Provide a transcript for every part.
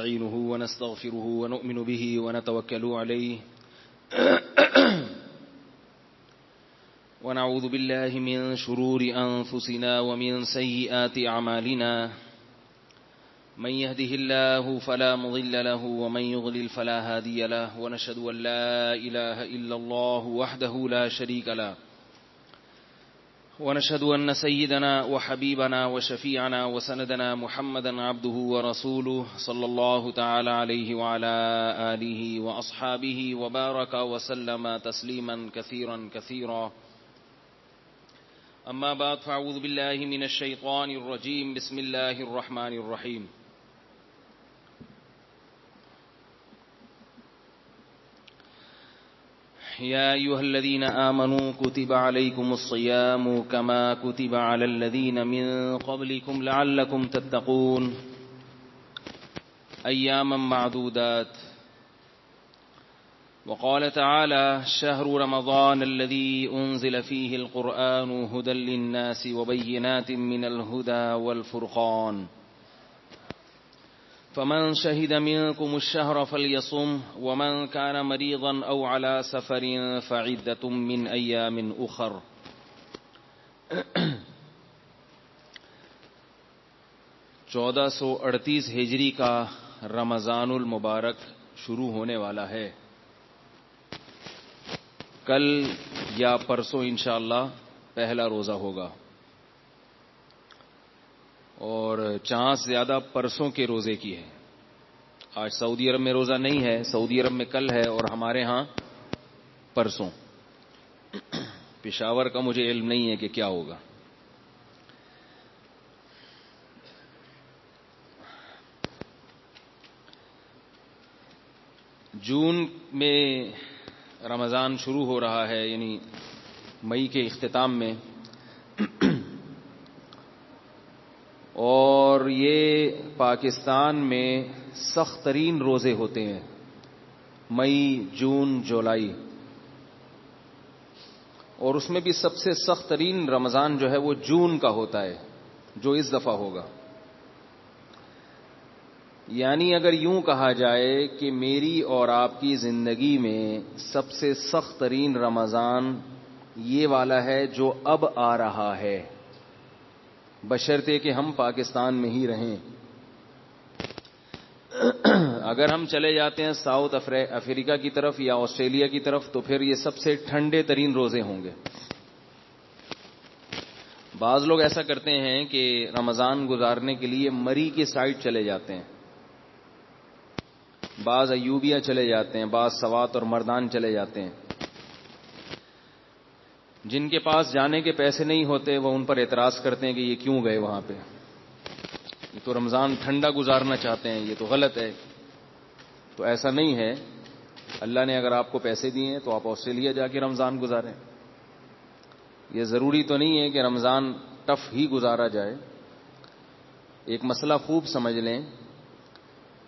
نستعينه ونستغفره ونؤمن به ونتوكل عليه ونعوذ بالله من شرور أنفسنا ومن سيئات أعمالنا من يهده الله فلا مضل له ومن يضلل فلا هادي له ونشهد أن لا إله إلا الله وحده لا شريك له ونشهد أن سيدنا وحبيبنا وشفيعنا وسندنا محمدا عبده ورسوله صلى الله تعالى عليه وعلى آله وأصحابه وبارك وسلم تسليما كثيرا كثيرا أما بعد فأعوذ بالله من الشيطان الرجيم بسم الله الرحمن الرحيم يا أيها الذين آمنوا كتب عليكم الصيام كما كتب على الذين من قبلكم لعلكم تتقون أياما معدودات وقال تعالى شهر رمضان الذي أنزل فيه القرآن هدى للناس وبينات من الهدى والفرقان فمن شهد منكم الشهر فليصم ومن كان مريضا أو على سفر فعدة من أيام أخر 1438 ہجری کا رمضان المبارک شروع ہونے والا ہے. کل یا پرسوں انشاءاللہ پہلا روزہ ہوگا اور چانس زیادہ پرسوں کے روزے کی ہے. آج سعودی عرب میں روزہ نہیں ہے, سعودی عرب میں کل ہے اور ہمارے ہاں پرسوں. پشاور کا مجھے علم نہیں ہے کہ کیا ہوگا. جون میں رمضان شروع ہو رہا ہے, یعنی مئی کے اختتام میں, اور یہ پاکستان میں سخت ترین روزے ہوتے ہیں, مئی, جون, جولائی, اور اس میں بھی سب سے سخت ترین رمضان جو ہے وہ جون کا ہوتا ہے جو اس دفعہ ہوگا. یعنی اگر یوں کہا جائے کہ میری اور آپ کی زندگی میں سب سے سخت ترین رمضان یہ والا ہے جو اب آ رہا ہے, بشرطے کہ ہم پاکستان میں ہی رہیں. اگر ہم چلے جاتے ہیں ساؤتھ افریقہ کی طرف یا آسٹریلیا کی طرف تو پھر یہ سب سے ٹھنڈے ترین روزے ہوں گے. بعض لوگ ایسا کرتے ہیں کہ رمضان گزارنے کے لیے مری کی سائڈ چلے جاتے ہیں, بعض ایوبیہ چلے جاتے ہیں, بعض سوات اور مردان چلے جاتے ہیں. جن کے پاس جانے کے پیسے نہیں ہوتے وہ ان پر اعتراض کرتے ہیں کہ یہ کیوں گئے وہاں پہ, یہ تو رمضان ٹھنڈا گزارنا چاہتے ہیں, یہ تو غلط ہے. تو ایسا نہیں ہے. اللہ نے اگر آپ کو پیسے دیے ہیں تو آپ آسٹریلیا جا کے رمضان گزاریں. یہ ضروری تو نہیں ہے کہ رمضان ٹف ہی گزارا جائے. ایک مسئلہ خوب سمجھ لیں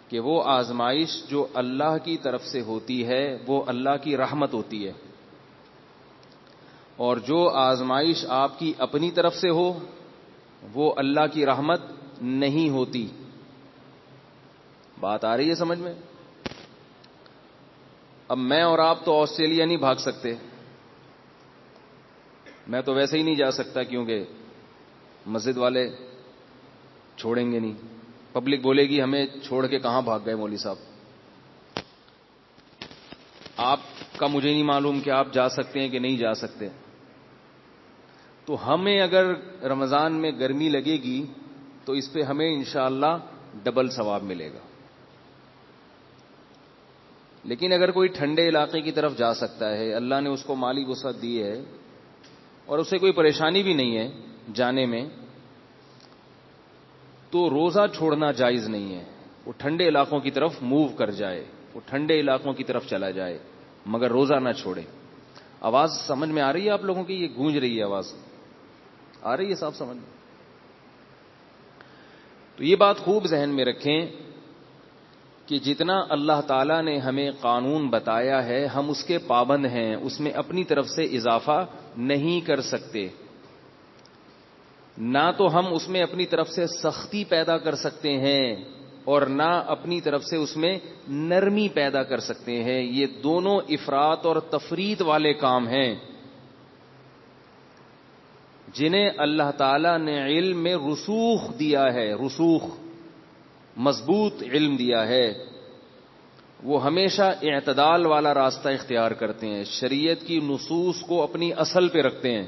کہ وہ آزمائش جو اللہ کی طرف سے ہوتی ہے وہ اللہ کی رحمت ہوتی ہے, اور جو آزمائش آپ کی اپنی طرف سے ہو وہ اللہ کی رحمت نہیں ہوتی. بات آ رہی ہے سمجھ میں؟ اب میں اور آپ تو آسٹریلیا نہیں بھاگ سکتے, میں تو ویسے ہی نہیں جا سکتا کیونکہ مسجد والے چھوڑیں گے نہیں, پبلک بولے گی ہمیں چھوڑ کے کہاں بھاگ گئے مولوی صاحب. آپ کا مجھے نہیں معلوم کہ آپ جا سکتے ہیں کہ نہیں جا سکتے. تو ہمیں اگر رمضان میں گرمی لگے گی تو اس پہ ہمیں انشاءاللہ ڈبل ثواب ملے گا. لیکن اگر کوئی ٹھنڈے علاقے کی طرف جا سکتا ہے, اللہ نے اس کو مالی وسعت دی ہے اور اسے کوئی پریشانی بھی نہیں ہے جانے میں, تو روزہ چھوڑنا جائز نہیں ہے. وہ ٹھنڈے علاقوں کی طرف موو کر جائے, وہ ٹھنڈے علاقوں کی طرف چلا جائے, مگر روزہ نہ چھوڑے. آواز سمجھ میں آ رہی ہے آپ لوگوں کی؟ یہ گونج رہی ہے آواز, آ رہی ہے صاحب سمجھ میں؟ تو یہ بات خوب ذہن میں رکھیں کہ جتنا اللہ تعالیٰ نے ہمیں قانون بتایا ہے ہم اس کے پابند ہیں, اس میں اپنی طرف سے اضافہ نہیں کر سکتے. نہ تو ہم اس میں اپنی طرف سے سختی پیدا کر سکتے ہیں اور نہ اپنی طرف سے اس میں نرمی پیدا کر سکتے ہیں. یہ دونوں افراط اور تفریط والے کام ہیں جنہیں اللہ تعالی نے علم میں رسوخ دیا ہے, رسوخ مضبوط علم دیا ہے. وہ ہمیشہ اعتدال والا راستہ اختیار کرتے ہیں, شریعت کی نصوص کو اپنی اصل پہ رکھتے ہیں.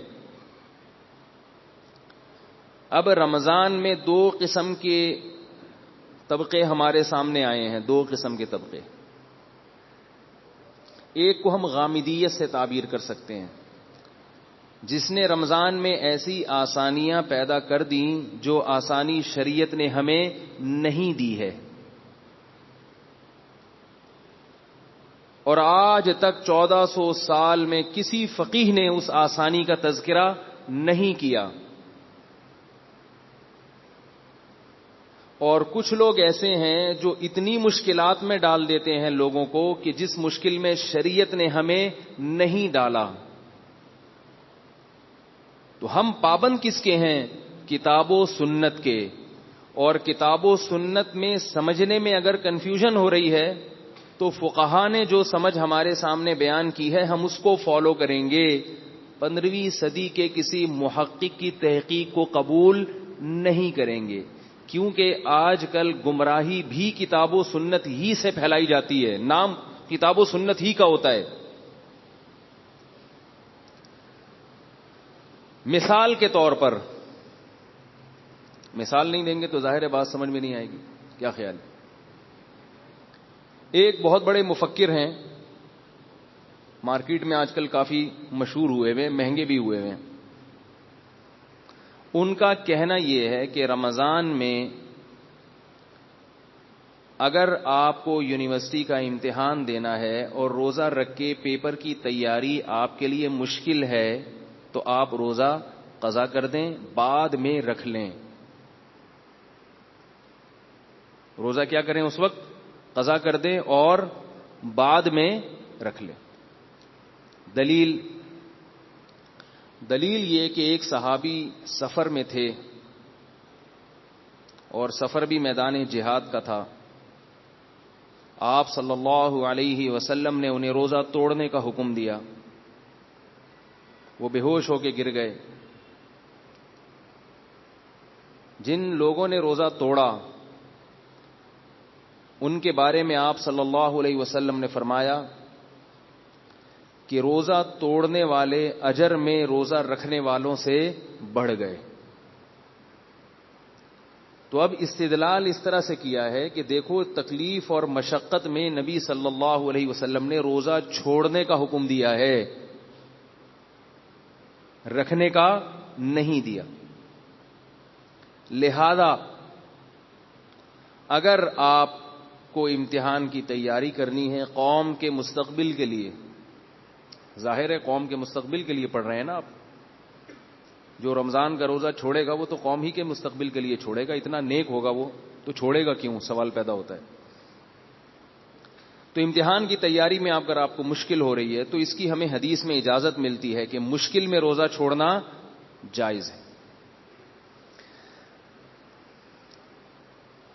اب رمضان میں دو قسم کے طبقے ہمارے سامنے آئے ہیں, دو قسم کے طبقے. ایک کو ہم غامدیت سے تعبیر کر سکتے ہیں, جس نے رمضان میں ایسی آسانیاں پیدا کر دیں جو آسانی شریعت نے ہمیں نہیں دی ہے, اور آج تک 1400 سال میں کسی فقیہ نے اس آسانی کا تذکرہ نہیں کیا. اور کچھ لوگ ایسے ہیں جو اتنی مشکلات میں ڈال دیتے ہیں لوگوں کو کہ جس مشکل میں شریعت نے ہمیں نہیں ڈالا. تو ہم پابند کس کے ہیں؟ کتاب و سنت کے. اور کتاب و سنت میں سمجھنے میں اگر کنفیوژن ہو رہی ہے تو فقہا نے جو سمجھ ہمارے سامنے بیان کی ہے ہم اس کو فالو کریں گے. 15ویں صدی کے کسی محقق کی تحقیق کو قبول نہیں کریں گے, کیونکہ آج کل گمراہی بھی کتاب و سنت ہی سے پھیلائی جاتی ہے, نام کتاب و سنت ہی کا ہوتا ہے. مثال کے طور پر, مثال نہیں دیں گے تو ظاہر بات سمجھ میں نہیں آئے گی. کیا خیال ہے؟ ایک بہت بڑے مفکر ہیں, مارکیٹ میں آج کل کافی مشہور ہوئے ہوئے, مہنگے بھی ہوئے ہوئے. ان کا کہنا یہ ہے کہ رمضان میں اگر آپ کو یونیورسٹی کا امتحان دینا ہے اور روزہ رکھ کے پیپر کی تیاری آپ کے لیے مشکل ہے تو آپ روزہ قضا کر دیں, بعد میں رکھ لیں. روزہ کیا کریں اس وقت؟ قضا کر دیں اور بعد میں رکھ لیں. دلیل یہ کہ ایک صحابی سفر میں تھے اور سفر بھی میدان جہاد کا تھا. آپ صلی اللہ علیہ وسلم نے انہیں روزہ توڑنے کا حکم دیا. وہ بے ہوش ہو کے گر گئے. جن لوگوں نے روزہ توڑا ان کے بارے میں آپ صلی اللہ علیہ وسلم نے فرمایا کہ روزہ توڑنے والے اجر میں روزہ رکھنے والوں سے بڑھ گئے. تو اب استدلال اس طرح سے کیا ہے کہ دیکھو تکلیف اور مشقت میں نبی صلی اللہ علیہ وسلم نے روزہ چھوڑنے کا حکم دیا ہے, رکھنے کا نہیں دیا. لہذا اگر آپ کو امتحان کی تیاری کرنی ہے قوم کے مستقبل کے لیے, ظاہر ہے قوم کے مستقبل کے لیے پڑھ رہے ہیں نا آپ, جو رمضان کا روزہ چھوڑے گا وہ تو قوم ہی کے مستقبل کے لیے چھوڑے گا, اتنا نیک ہوگا وہ تو چھوڑے گا کیوں, سوال پیدا ہوتا ہے. تو امتحان کی تیاری میں اگر آپ کو مشکل ہو رہی ہے تو اس کی ہمیں حدیث میں اجازت ملتی ہے کہ مشکل میں روزہ چھوڑنا جائز ہے.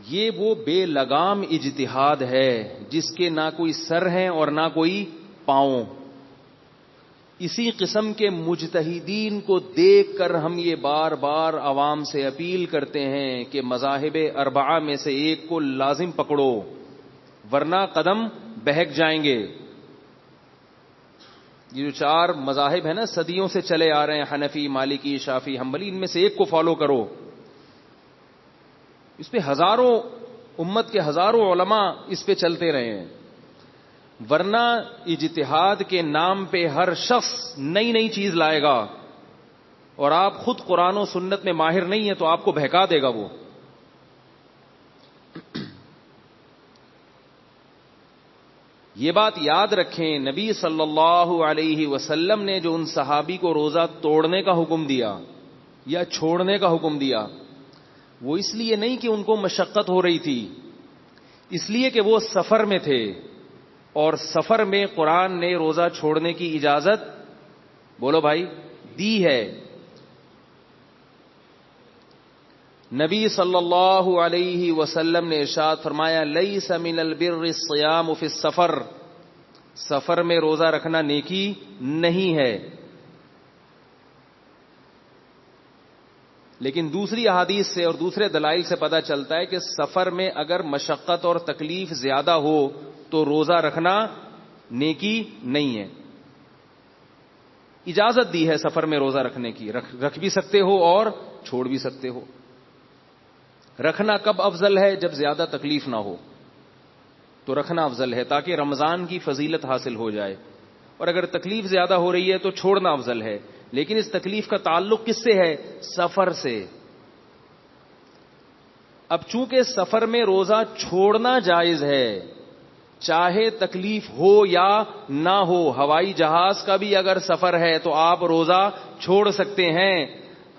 یہ وہ بے لگام اجتہاد ہے جس کے نہ کوئی سر ہیں اور نہ کوئی پاؤں. اسی قسم کے مجتہدین کو دیکھ کر ہم یہ بار بار عوام سے اپیل کرتے ہیں کہ مذاہب اربعہ میں سے ایک کو لازم پکڑو ورنہ قدم بہک جائیں گے. یہ جو 4 مذاہب ہیں نا صدیوں سے چلے آ رہے ہیں, حنفی, مالکی, شافعی, حنبلی, ان میں سے ایک کو فالو کرو. اس پہ ہزاروں امت کے ہزاروں علماء اس پہ چلتے رہے ہیں, ورنہ اجتہاد کے نام پہ ہر شخص نئی نئی چیز لائے گا اور آپ خود قرآن و سنت میں ماہر نہیں ہیں تو آپ کو بہکا دے گا وہ. یہ بات یاد رکھیں, نبی صلی اللہ علیہ وسلم نے جو ان صحابی کو روزہ توڑنے کا حکم دیا یا چھوڑنے کا حکم دیا وہ اس لیے نہیں کہ ان کو مشقت ہو رہی تھی, اس لیے کہ وہ سفر میں تھے اور سفر میں قرآن نے روزہ چھوڑنے کی اجازت, بولو بھائی, دی ہے. نبی صلی اللہ علیہ وسلم نے ارشاد فرمایا لیس من البر الصیام فی السفر، سفر میں روزہ رکھنا نیکی نہیں ہے. لیکن دوسری احادیث سے اور دوسرے دلائل سے پتہ چلتا ہے کہ سفر میں اگر مشقت اور تکلیف زیادہ ہو تو روزہ رکھنا نیکی نہیں ہے. اجازت دی ہے سفر میں روزہ رکھنے کی، رکھ بھی سکتے ہو اور چھوڑ بھی سکتے ہو. رکھنا کب افضل ہے؟ جب زیادہ تکلیف نہ ہو تو رکھنا افضل ہے تاکہ رمضان کی فضیلت حاصل ہو جائے. اور اگر تکلیف زیادہ ہو رہی ہے تو چھوڑنا افضل ہے. لیکن اس تکلیف کا تعلق کس سے ہے؟ سفر سے. اب چونکہ سفر میں روزہ چھوڑنا جائز ہے، چاہے تکلیف ہو یا نہ ہو. ہوائی جہاز کا بھی اگر سفر ہے تو آپ روزہ چھوڑ سکتے ہیں.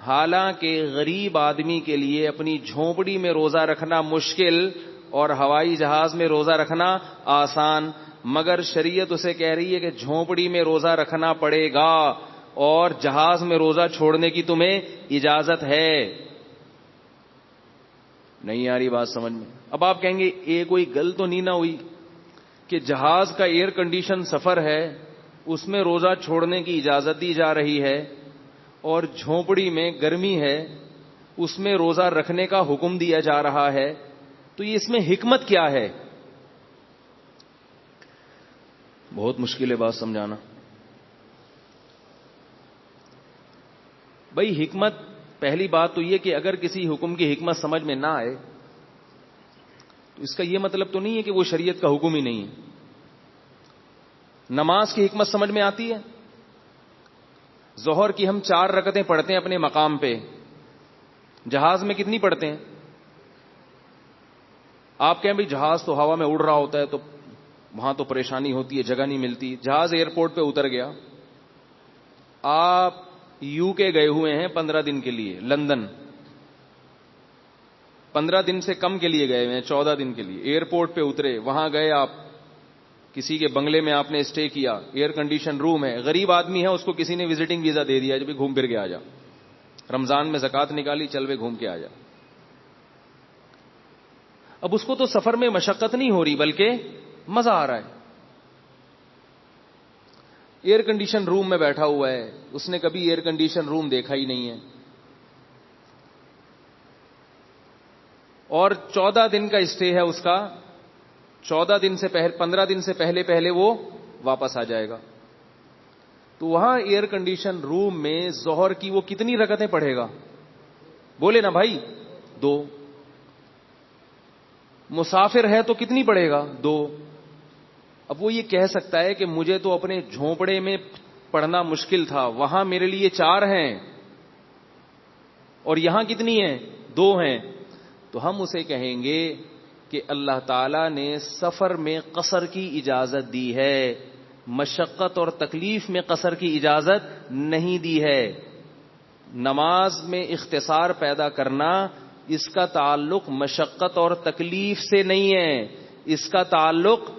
حالانکہ غریب آدمی کے لیے اپنی جھونپڑی میں روزہ رکھنا مشکل اور ہوائی جہاز میں روزہ رکھنا آسان، مگر شریعت اسے کہہ رہی ہے کہ جھونپڑی میں روزہ رکھنا پڑے گا اور جہاز میں روزہ چھوڑنے کی تمہیں اجازت ہے. نہیں آ رہی بات سمجھ میں؟ اب آپ کہیں گے یہ کوئی گل تو نہیں نہ ہوئی کہ جہاز کا ایئر کنڈیشن سفر ہے اس میں روزہ چھوڑنے کی اجازت دی جا رہی ہے اور جھونپڑی میں گرمی ہے اس میں روزہ رکھنے کا حکم دیا جا رہا ہے، تو یہ اس میں حکمت کیا ہے؟ بہت مشکل ہے بات سمجھانا. بھائی حکمت، پہلی بات تو یہ کہ اگر کسی حکم کی حکمت سمجھ میں نہ آئے تو اس کا یہ مطلب تو نہیں ہے کہ وہ شریعت کا حکم ہی نہیں ہے. نماز کی حکمت سمجھ میں آتی ہے. ظہر کی ہم 4 رکعتیں پڑھتے ہیں اپنے مقام پہ، جہاز میں کتنی پڑھتے ہیں؟ آپ کہیں بھائی جہاز تو ہوا میں اڑ رہا ہوتا ہے تو وہاں تو پریشانی ہوتی ہے، جگہ نہیں ملتی. جہاز ایئرپورٹ پہ اتر گیا، آپ یو کے گئے ہوئے ہیں 15 دن کے لیے، لندن 15 دن سے کم کے لیے گئے ہوئے ہیں، 14 دن کے لیے. ایئرپورٹ پہ اترے، وہاں گئے آپ کسی کے بنگلے میں آپ نے اسٹے کیا، ایئر کنڈیشن روم ہے. غریب آدمی ہے، اس کو کسی نے وزٹنگ ویزا دے دیا، جب گھوم پھر کے آ جا، رمضان میں زکات نکالی، چل وے گھوم کے آ جا. اب اس کو تو سفر میں مشقت نہیں ہو رہی بلکہ مزہ آ رہا ہے. ایئر کنڈیشن روم میں بیٹھا ہوا ہے، اس نے کبھی ایئر کنڈیشن روم دیکھا ہی نہیں ہے، اور 14 دن کا اسٹے ہے اس کا. 14 دن سے پہلے 15 دن سے پہلے وہ واپس آ جائے گا. تو وہاں ایئر کنڈیشن روم میں ظہر کی وہ کتنی رکعتیں پڑھے گا؟ بولے نا بھائی، 2. مسافر ہے تو کتنی پڑھے گا؟ 2. اب وہ یہ کہہ سکتا ہے کہ مجھے تو اپنے جھونپڑے میں پڑھنا مشکل تھا، وہاں میرے لیے 4 ہیں اور یہاں کتنی ہیں؟ 2 ہیں. تو ہم اسے کہیں گے کہ اللہ تعالی نے سفر میں قصر کی اجازت دی ہے، مشقت اور تکلیف میں قصر کی اجازت نہیں دی ہے. نماز میں اختصار پیدا کرنا، اس کا تعلق مشقت اور تکلیف سے نہیں ہے، اس کا تعلق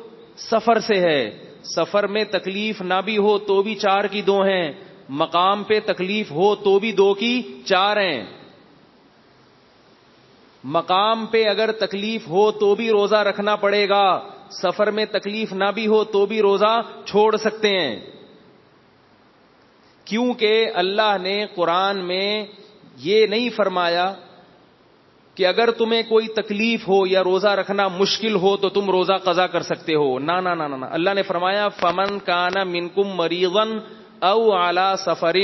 سفر سے ہے. سفر میں تکلیف نہ بھی ہو تو بھی 4 کی 2 ہیں، مقام پہ تکلیف ہو تو بھی 2 کی 4 ہیں. مقام پہ اگر تکلیف ہو تو بھی روزہ رکھنا پڑے گا، سفر میں تکلیف نہ بھی ہو تو بھی روزہ چھوڑ سکتے ہیں. کیونکہ اللہ نے قرآن میں یہ نہیں فرمایا کہ اگر تمہیں کوئی تکلیف ہو یا روزہ رکھنا مشکل ہو تو تم روزہ قضا کر سکتے ہو. نہ نہ نہ نہ، اللہ نے فرمایا فمن کان منکم مریضا او علی سفر،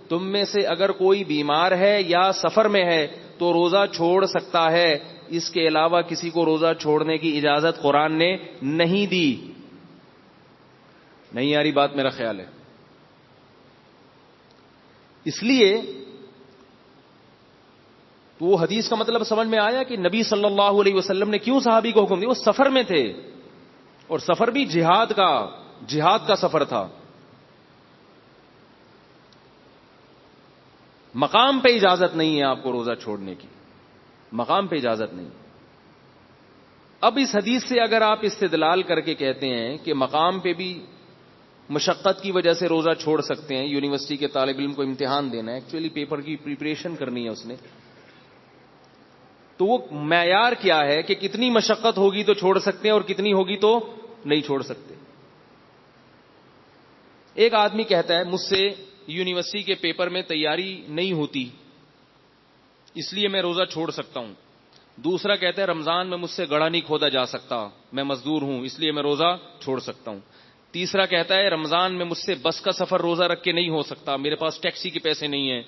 تم میں سے اگر کوئی بیمار ہے یا سفر میں ہے تو روزہ چھوڑ سکتا ہے. اس کے علاوہ کسی کو روزہ چھوڑنے کی اجازت قرآن نے نہیں دی. نہیں آ رہی بات؟ میرا خیال ہے. اس لیے تو وہ حدیث کا مطلب سمجھ میں آیا کہ نبی صلی اللہ علیہ وسلم نے کیوں صحابی کو حکم دیا. وہ سفر میں تھے اور سفر بھی جہاد کا سفر تھا. مقام پہ اجازت نہیں ہے آپ کو روزہ چھوڑنے کی، مقام پہ اجازت نہیں. اب اس حدیث سے اگر آپ استدلال کر کے کہتے ہیں کہ مقام پہ بھی مشقت کی وجہ سے روزہ چھوڑ سکتے ہیں، یونیورسٹی کے طالب علم کو امتحان دینا ہے، ایکچولی پیپر کی پریپریشن کرنی ہے اس نے، تو وہ معیار کیا ہے کہ کتنی مشقت ہوگی تو چھوڑ سکتے ہیں اور کتنی ہوگی تو نہیں چھوڑ سکتے. ایک آدمی کہتا ہے مجھ سے یونیورسٹی کے پیپر میں تیاری نہیں ہوتی اس لیے میں روزہ چھوڑ سکتا ہوں. دوسرا کہتا ہے رمضان میں مجھ سے گڑھا نہیں کھودا جا سکتا, میں مزدور ہوں اس لیے میں روزہ چھوڑ سکتا ہوں. تیسرا کہتا ہے رمضان میں مجھ سے بس کا سفر روزہ رکھ کے نہیں ہو سکتا, میرے پاس ٹیکسی کے پیسے نہیں ہیں,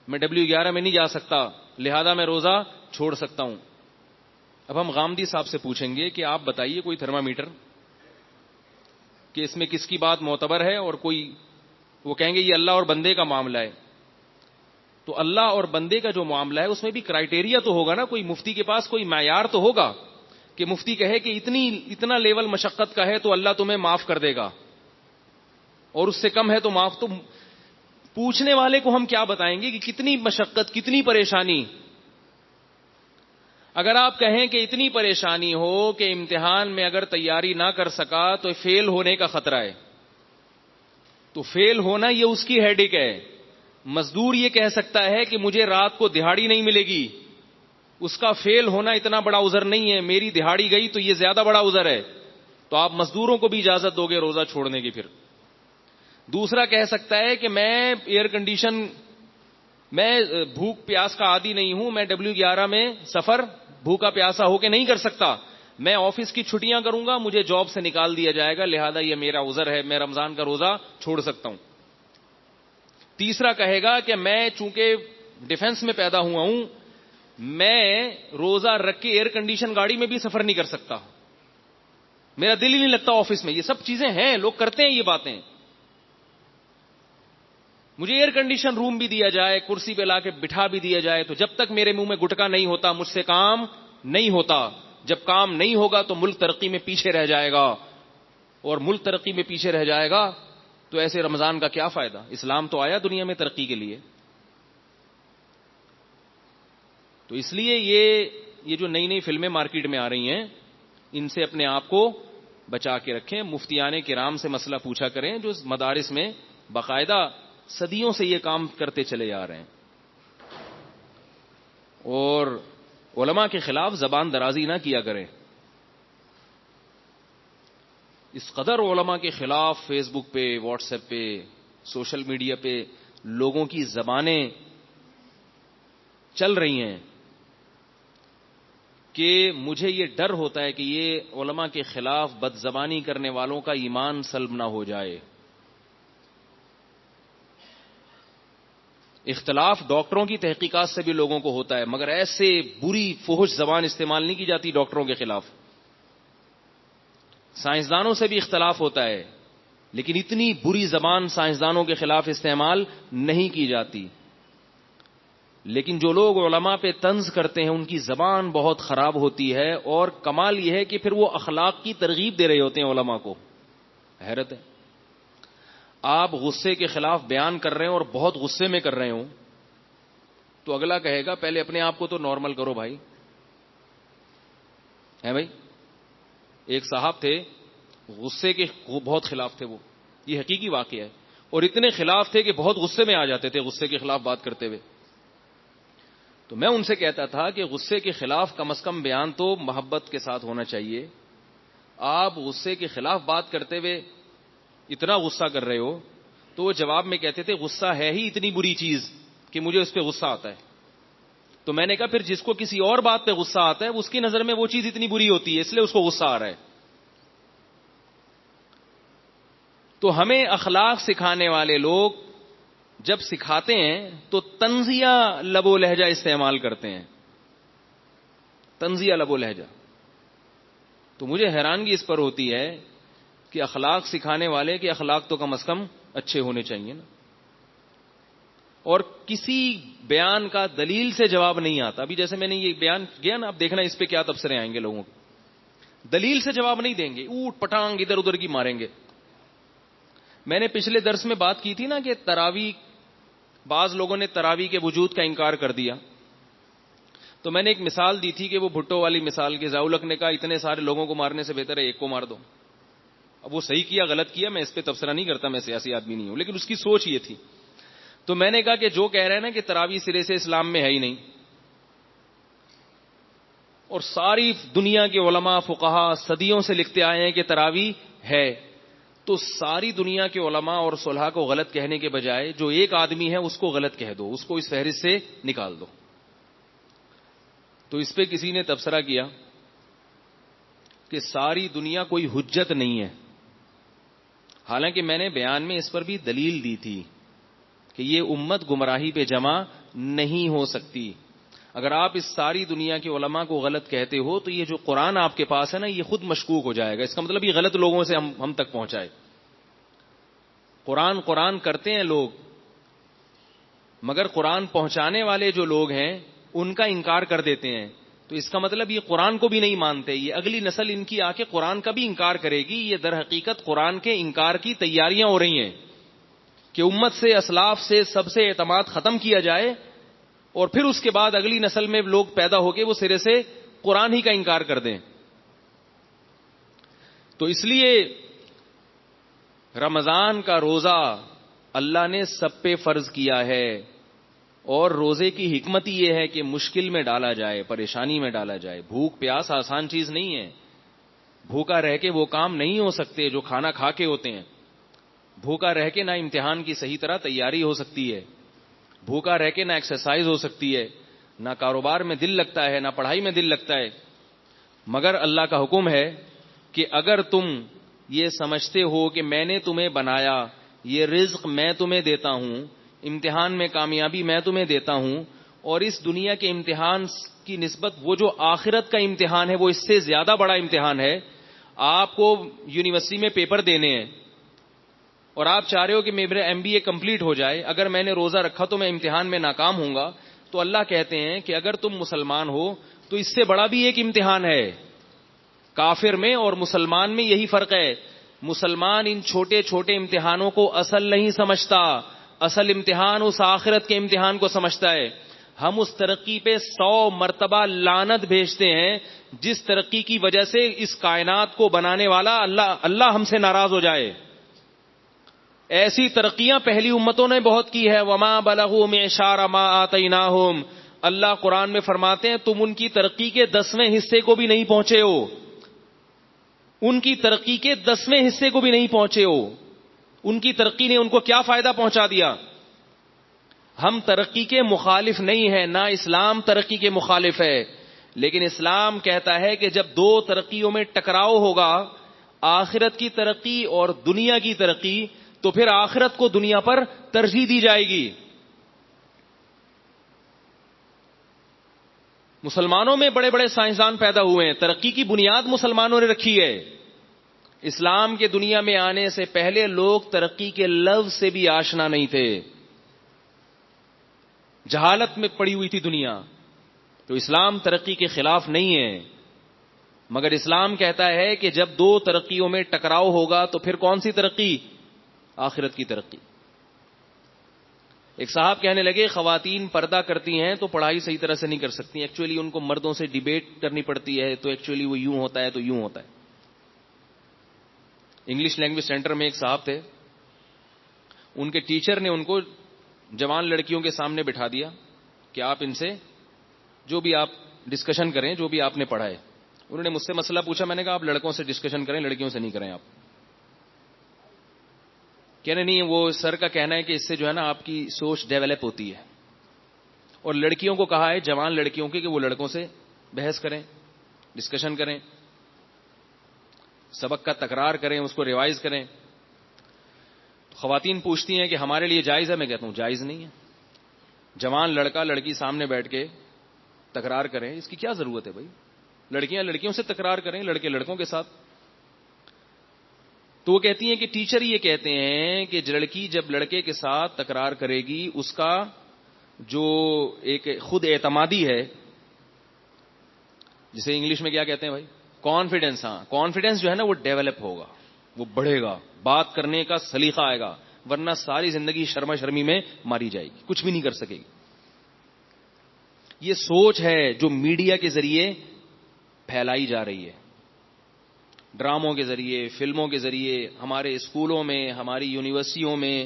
میں W11 میں نہیں جا سکتا, لہذا میں روزہ چھوڑ سکتا ہوں. اب ہم غامدی صاحب سے پوچھیں گے کہ آپ بتائیے کوئی تھرمامیٹر کہ اس میں کس کی بات معتبر ہے, اور کوئی وہ کہیں گے یہ اللہ اور بندے کا معاملہ ہے. تو اللہ اور بندے کا جو معاملہ ہے اس میں بھی کرائٹیریا تو ہوگا نا, کوئی مفتی کے پاس کوئی معیار تو ہوگا کہ مفتی کہے کہ اتنا لیول مشقت کا ہے تو اللہ تمہیں معاف کر دے گا, اور اس سے کم ہے تو معاف. تو پوچھنے والے کو ہم کیا بتائیں گے کہ کتنی مشقت کتنی پریشانی. اگر آپ کہیں کہ اتنی پریشانی ہو کہ امتحان میں اگر تیاری نہ کر سکا تو فیل ہونے کا خطرہ ہے, تو فیل ہونا یہ اس کی ہیڈک ہے. مزدور یہ کہہ سکتا ہے کہ مجھے رات کو دہاڑی نہیں ملے گی, اس کا فیل ہونا اتنا بڑا عذر نہیں ہے, میری دہاڑی گئی تو یہ زیادہ بڑا عذر ہے. تو آپ مزدوروں کو بھی اجازت دو گے روزہ چھوڑنے کی. پھر دوسرا کہہ سکتا ہے کہ میں ایئر کنڈیشن, میں بھوک پیاس کا عادی نہیں ہوں, میں W11 میں سفر بھوکا پیاسا ہو کے نہیں کر سکتا, میں آفس کی چھٹیاں کروں گا, مجھے جاب سے نکال دیا جائے گا, لہذا یہ میرا عذر ہے, میں رمضان کا روزہ چھوڑ سکتا ہوں. تیسرا کہے گا کہ میں چونکہ ڈیفنس میں پیدا ہوا ہوں, میں روزہ رکھ کے ایئر کنڈیشن گاڑی میں بھی سفر نہیں کر سکتا, میرا دل ہی نہیں لگتا آفس میں. یہ سب چیزیں ہیں, لوگ کرتے ہیں یہ باتیں. مجھے ایئر کنڈیشن روم بھی دیا جائے, کرسی پہ لا کے بٹھا بھی دیا جائے, تو جب تک میرے منہ میں گٹکا نہیں ہوتا مجھ سے کام نہیں ہوتا. جب کام نہیں ہوگا تو ملک ترقی میں پیچھے رہ جائے گا, اور ملک ترقی میں پیچھے رہ جائے گا تو ایسے رمضان کا کیا فائدہ. اسلام تو آیا دنیا میں ترقی کے لیے. تو اس لیے یہ جو نئی نئی فلمیں مارکیٹ میں آ رہی ہیں ان سے اپنے آپ کو بچا کے رکھیں. مفتیان کرام سے مسئلہ پوچھا کریں جو مدارس میں باقاعدہ صدیوں سے یہ کام کرتے چلے جا رہے ہیں. اور علماء کے خلاف زبان درازی نہ کیا کریں. اس قدر علماء کے خلاف فیس بک پہ, واٹس ایپ پہ, سوشل میڈیا پہ لوگوں کی زبانیں چل رہی ہیں کہ مجھے یہ ڈر ہوتا ہے کہ یہ علماء کے خلاف بد زبانی کرنے والوں کا ایمان سلب نہ ہو جائے. اختلاف ڈاکٹروں کی تحقیقات سے بھی لوگوں کو ہوتا ہے, مگر ایسے بری فحش زبان استعمال نہیں کی جاتی ڈاکٹروں کے خلاف. سائنسدانوں سے بھی اختلاف ہوتا ہے, لیکن اتنی بری زبان سائنسدانوں کے خلاف استعمال نہیں کی جاتی. لیکن جو لوگ علماء پہ طنز کرتے ہیں ان کی زبان بہت خراب ہوتی ہے, اور کمال یہ ہے کہ پھر وہ اخلاق کی ترغیب دے رہے ہوتے ہیں علماء کو. حیرت ہے. آپ غصے کے خلاف بیان کر رہے ہیں اور بہت غصے میں کر رہے ہوں تو اگلا کہے گا پہلے اپنے آپ کو تو نارمل کرو بھائی. ہے بھائی, ایک صاحب تھے غصے کے بہت خلاف تھے, وہ یہ حقیقی واقعہ ہے, اور اتنے خلاف تھے کہ بہت غصے میں آ جاتے تھے غصے کے خلاف بات کرتے ہوئے. تو میں ان سے کہتا تھا کہ غصے کے خلاف کم از کم بیان تو محبت کے ساتھ ہونا چاہیے. آپ غصے کے خلاف بات کرتے ہوئے اتنا غصہ کر رہے ہو. تو وہ جواب میں کہتے تھے غصہ ہے ہی اتنی بری چیز کہ مجھے اس پہ غصہ آتا ہے. تو میں نے کہا پھر جس کو کسی اور بات پہ غصہ آتا ہے اس کی نظر میں وہ چیز اتنی بری ہوتی ہے, اس لیے اس کو غصہ آ رہا ہے. تو ہمیں اخلاق سکھانے والے لوگ جب سکھاتے ہیں تو طنزیہ لب و لہجہ استعمال کرتے ہیں, طنزیہ لب و لہجہ. تو مجھے حیرانگی اس پر ہوتی ہے کہ اخلاق سکھانے والے کے اخلاق تو کم از کم اچھے ہونے چاہیے نا. اور کسی بیان کا دلیل سے جواب نہیں آتا. ابھی جیسے میں نے یہ بیان کیا نا, اب دیکھنا اس پہ کیا تبصرے آئیں گے لوگوں کو. دلیل سے جواب نہیں دیں گے, اوٹ پٹانگ ادھر ادھر کی ماریں گے. میں نے پچھلے درس میں بات کی تھی نا کہ تراویح, بعض لوگوں نے تراویح کے وجود کا انکار کر دیا. تو میں نے ایک مثال دی تھی کہ وہ بھٹو والی مثال کے ضیاء الحق نے کہا اتنے سارے لوگوں کو مارنے سے بہتر ہے ایک کو مار دو. اب وہ صحیح کیا غلط کیا میں اس پہ تبصرہ نہیں کرتا, میں سیاسی آدمی نہیں ہوں, لیکن اس کی سوچ یہ تھی. تو میں نے کہا کہ جو کہہ رہے ہیں نا کہ تراویح سرے سے اسلام میں ہے ہی نہیں, اور ساری دنیا کے علماء فقہا صدیوں سے لکھتے آئے ہیں کہ تراویح ہے، تو ساری دنیا کے علماء اور صلحاء کو غلط کہنے کے بجائے جو ایک آدمی ہے اس کو غلط کہہ دو، اس کو اس فہرست سے نکال دو. تو اس پہ کسی نے تبصرہ کیا کہ ساری دنیا کوئی حجت نہیں ہے، حالانکہ میں نے بیان میں اس پر بھی دلیل دی تھی کہ یہ امت گمراہی پہ جمع نہیں ہو سکتی. اگر آپ اس ساری دنیا کے علماء کو غلط کہتے ہو تو یہ جو قرآن آپ کے پاس ہے نا، یہ خود مشکوک ہو جائے گا. اس کا مطلب یہ غلط لوگوں سے ہم تک پہنچائے. قرآن کرتے ہیں لوگ، مگر قرآن پہنچانے والے جو لوگ ہیں ان کا انکار کر دیتے ہیں. تو اس کا مطلب یہ قرآن کو بھی نہیں مانتے. یہ اگلی نسل ان کی آ کے قرآن کا بھی انکار کرے گی. یہ در حقیقت قرآن کے انکار کی تیاریاں ہو رہی ہیں کہ امت سے، اسلاف سے، سب سے اعتماد ختم کیا جائے، اور پھر اس کے بعد اگلی نسل میں لوگ پیدا ہو کے وہ سرے سے قرآن ہی کا انکار کر دیں. تو اس لیے رمضان کا روزہ اللہ نے سب پہ فرض کیا ہے، اور روزے کی حکمت یہ ہے کہ مشکل میں ڈالا جائے، پریشانی میں ڈالا جائے. بھوک پیاس آسان چیز نہیں ہے. بھوکا رہ کے وہ کام نہیں ہو سکتے جو کھانا کھا کے ہوتے ہیں. بھوکا رہ کے نہ امتحان کی صحیح طرح تیاری ہو سکتی ہے، بھوکا رہ کے نہ ایکسرسائز ہو سکتی ہے، نہ کاروبار میں دل لگتا ہے، نہ پڑھائی میں دل لگتا ہے. مگر اللہ کا حکم ہے کہ اگر تم یہ سمجھتے ہو کہ میں نے تمہیں بنایا، یہ رزق میں تمہیں دیتا ہوں، امتحان میں کامیابی میں تمہیں دیتا ہوں، اور اس دنیا کے امتحان کی نسبت وہ جو آخرت کا امتحان ہے وہ اس سے زیادہ بڑا امتحان ہے. آپ کو یونیورسٹی میں پیپر دینے ہیں اور آپ چاہ رہے ہو کہ میرا MBA کمپلیٹ ہو جائے، اگر میں نے روزہ رکھا تو میں امتحان میں ناکام ہوں گا. تو اللہ کہتے ہیں کہ اگر تم مسلمان ہو تو اس سے بڑا بھی ایک امتحان ہے. کافر میں اور مسلمان میں یہی فرق ہے. مسلمان ان چھوٹے چھوٹے امتحانوں کو اصل نہیں سمجھتا، اصل امتحان اس آخرت کے امتحان کو سمجھتا ہے. ہم اس ترقی پہ 100 مرتبہ لعنت بھیجتے ہیں جس ترقی کی وجہ سے اس کائنات کو بنانے والا اللہ ہم سے ناراض ہو جائے. ایسی ترقیاں پہلی امتوں نے بہت کی ہے. وما بلغوا معشار ما آتیناہم، اللہ قرآن میں فرماتے ہیں تم ان کی ترقی کے 10ویں حصے کو بھی نہیں پہنچے ہو. ان کی ترقی کے 10ویں حصے کو بھی نہیں پہنچے ہو. ان کی ترقی نے ان کو کیا فائدہ پہنچا دیا؟ ہم ترقی کے مخالف نہیں ہیں، نہ اسلام ترقی کے مخالف ہے، لیکن اسلام کہتا ہے کہ جب دو ترقیوں میں ٹکراؤ ہوگا، آخرت کی ترقی اور دنیا کی ترقی، تو پھر آخرت کو دنیا پر ترجیح دی جائے گی. مسلمانوں میں بڑے بڑے سائنسدان پیدا ہوئے ہیں، ترقی کی بنیاد مسلمانوں نے رکھی ہے. اسلام کے دنیا میں آنے سے پہلے لوگ ترقی کے لفظ سے بھی آشنا نہیں تھے، جہالت میں پڑی ہوئی تھی دنیا. تو اسلام ترقی کے خلاف نہیں ہے، مگر اسلام کہتا ہے کہ جب دو ترقیوں میں ٹکراؤ ہوگا تو پھر کون سی ترقی؟ آخرت کی ترقی. ایک صاحب کہنے لگے خواتین پردہ کرتی ہیں تو پڑھائی صحیح طرح سے نہیں کر سکتی، ایکچولی ان کو مردوں سے ڈیبیٹ کرنی پڑتی ہے، تو ایکچولی وہ یوں ہوتا ہے تو یوں ہوتا ہے. انگلش لینگویج سینٹر میں ایک صاحب تھے، ان کے ٹیچر نے ان کو جوان لڑکیوں کے سامنے بٹھا دیا کہ آپ ان سے جو بھی آپ ڈسکشن کریں، جو بھی آپ نے پڑھا ہے. انہوں نے مجھ سے مسئلہ پوچھا، میں نے کہا آپ لڑکوں سے ڈسکشن کریں، لڑکیوں سے نہیں کریں. آپ کہنے نہیں، وہ سر کا کہنا ہے کہ اس سے جو ہے نا آپ کی سوچ ڈیولپ ہوتی ہے. اور لڑکیوں کو کہا ہے، جوان لڑکیوں کی، کہ وہ لڑکوں سے بحث کریں، ڈسکشن کریں، سبق کا تکرار کریں، اس کو ریوائز کریں. خواتین پوچھتی ہیں کہ ہمارے لیے جائز ہے. میں کہتا ہوں جائز نہیں ہے. جوان لڑکا لڑکی سامنے بیٹھ کے تکرار کریں، اس کی کیا ضرورت ہے بھائی؟ لڑکیاں لڑکیوں سے تکرار کریں، لڑکے لڑکوں کے ساتھ. تو وہ کہتی ہیں کہ ٹیچر یہ کہتے ہیں کہ لڑکی جب لڑکے کے ساتھ تکرار کرے گی، اس کا جو ایک خود اعتمادی ہے، جسے انگلش میں کیا کہتے ہیں بھائی؟ کانفیڈنس. ہاں، کانفیڈنس جو ہے نا وہ ڈیولپ ہوگا، وہ بڑھے گا، بات کرنے کا سلیقہ آئے گا، ورنہ ساری زندگی شرما شرمی میں ماری جائے گی، کچھ بھی نہیں کر سکے گی. یہ سوچ ہے جو میڈیا کے ذریعے پھیلائی جا رہی ہے، ڈراموں کے ذریعے، فلموں کے ذریعے. ہمارے اسکولوں میں، ہماری یونیورسٹیوں میں،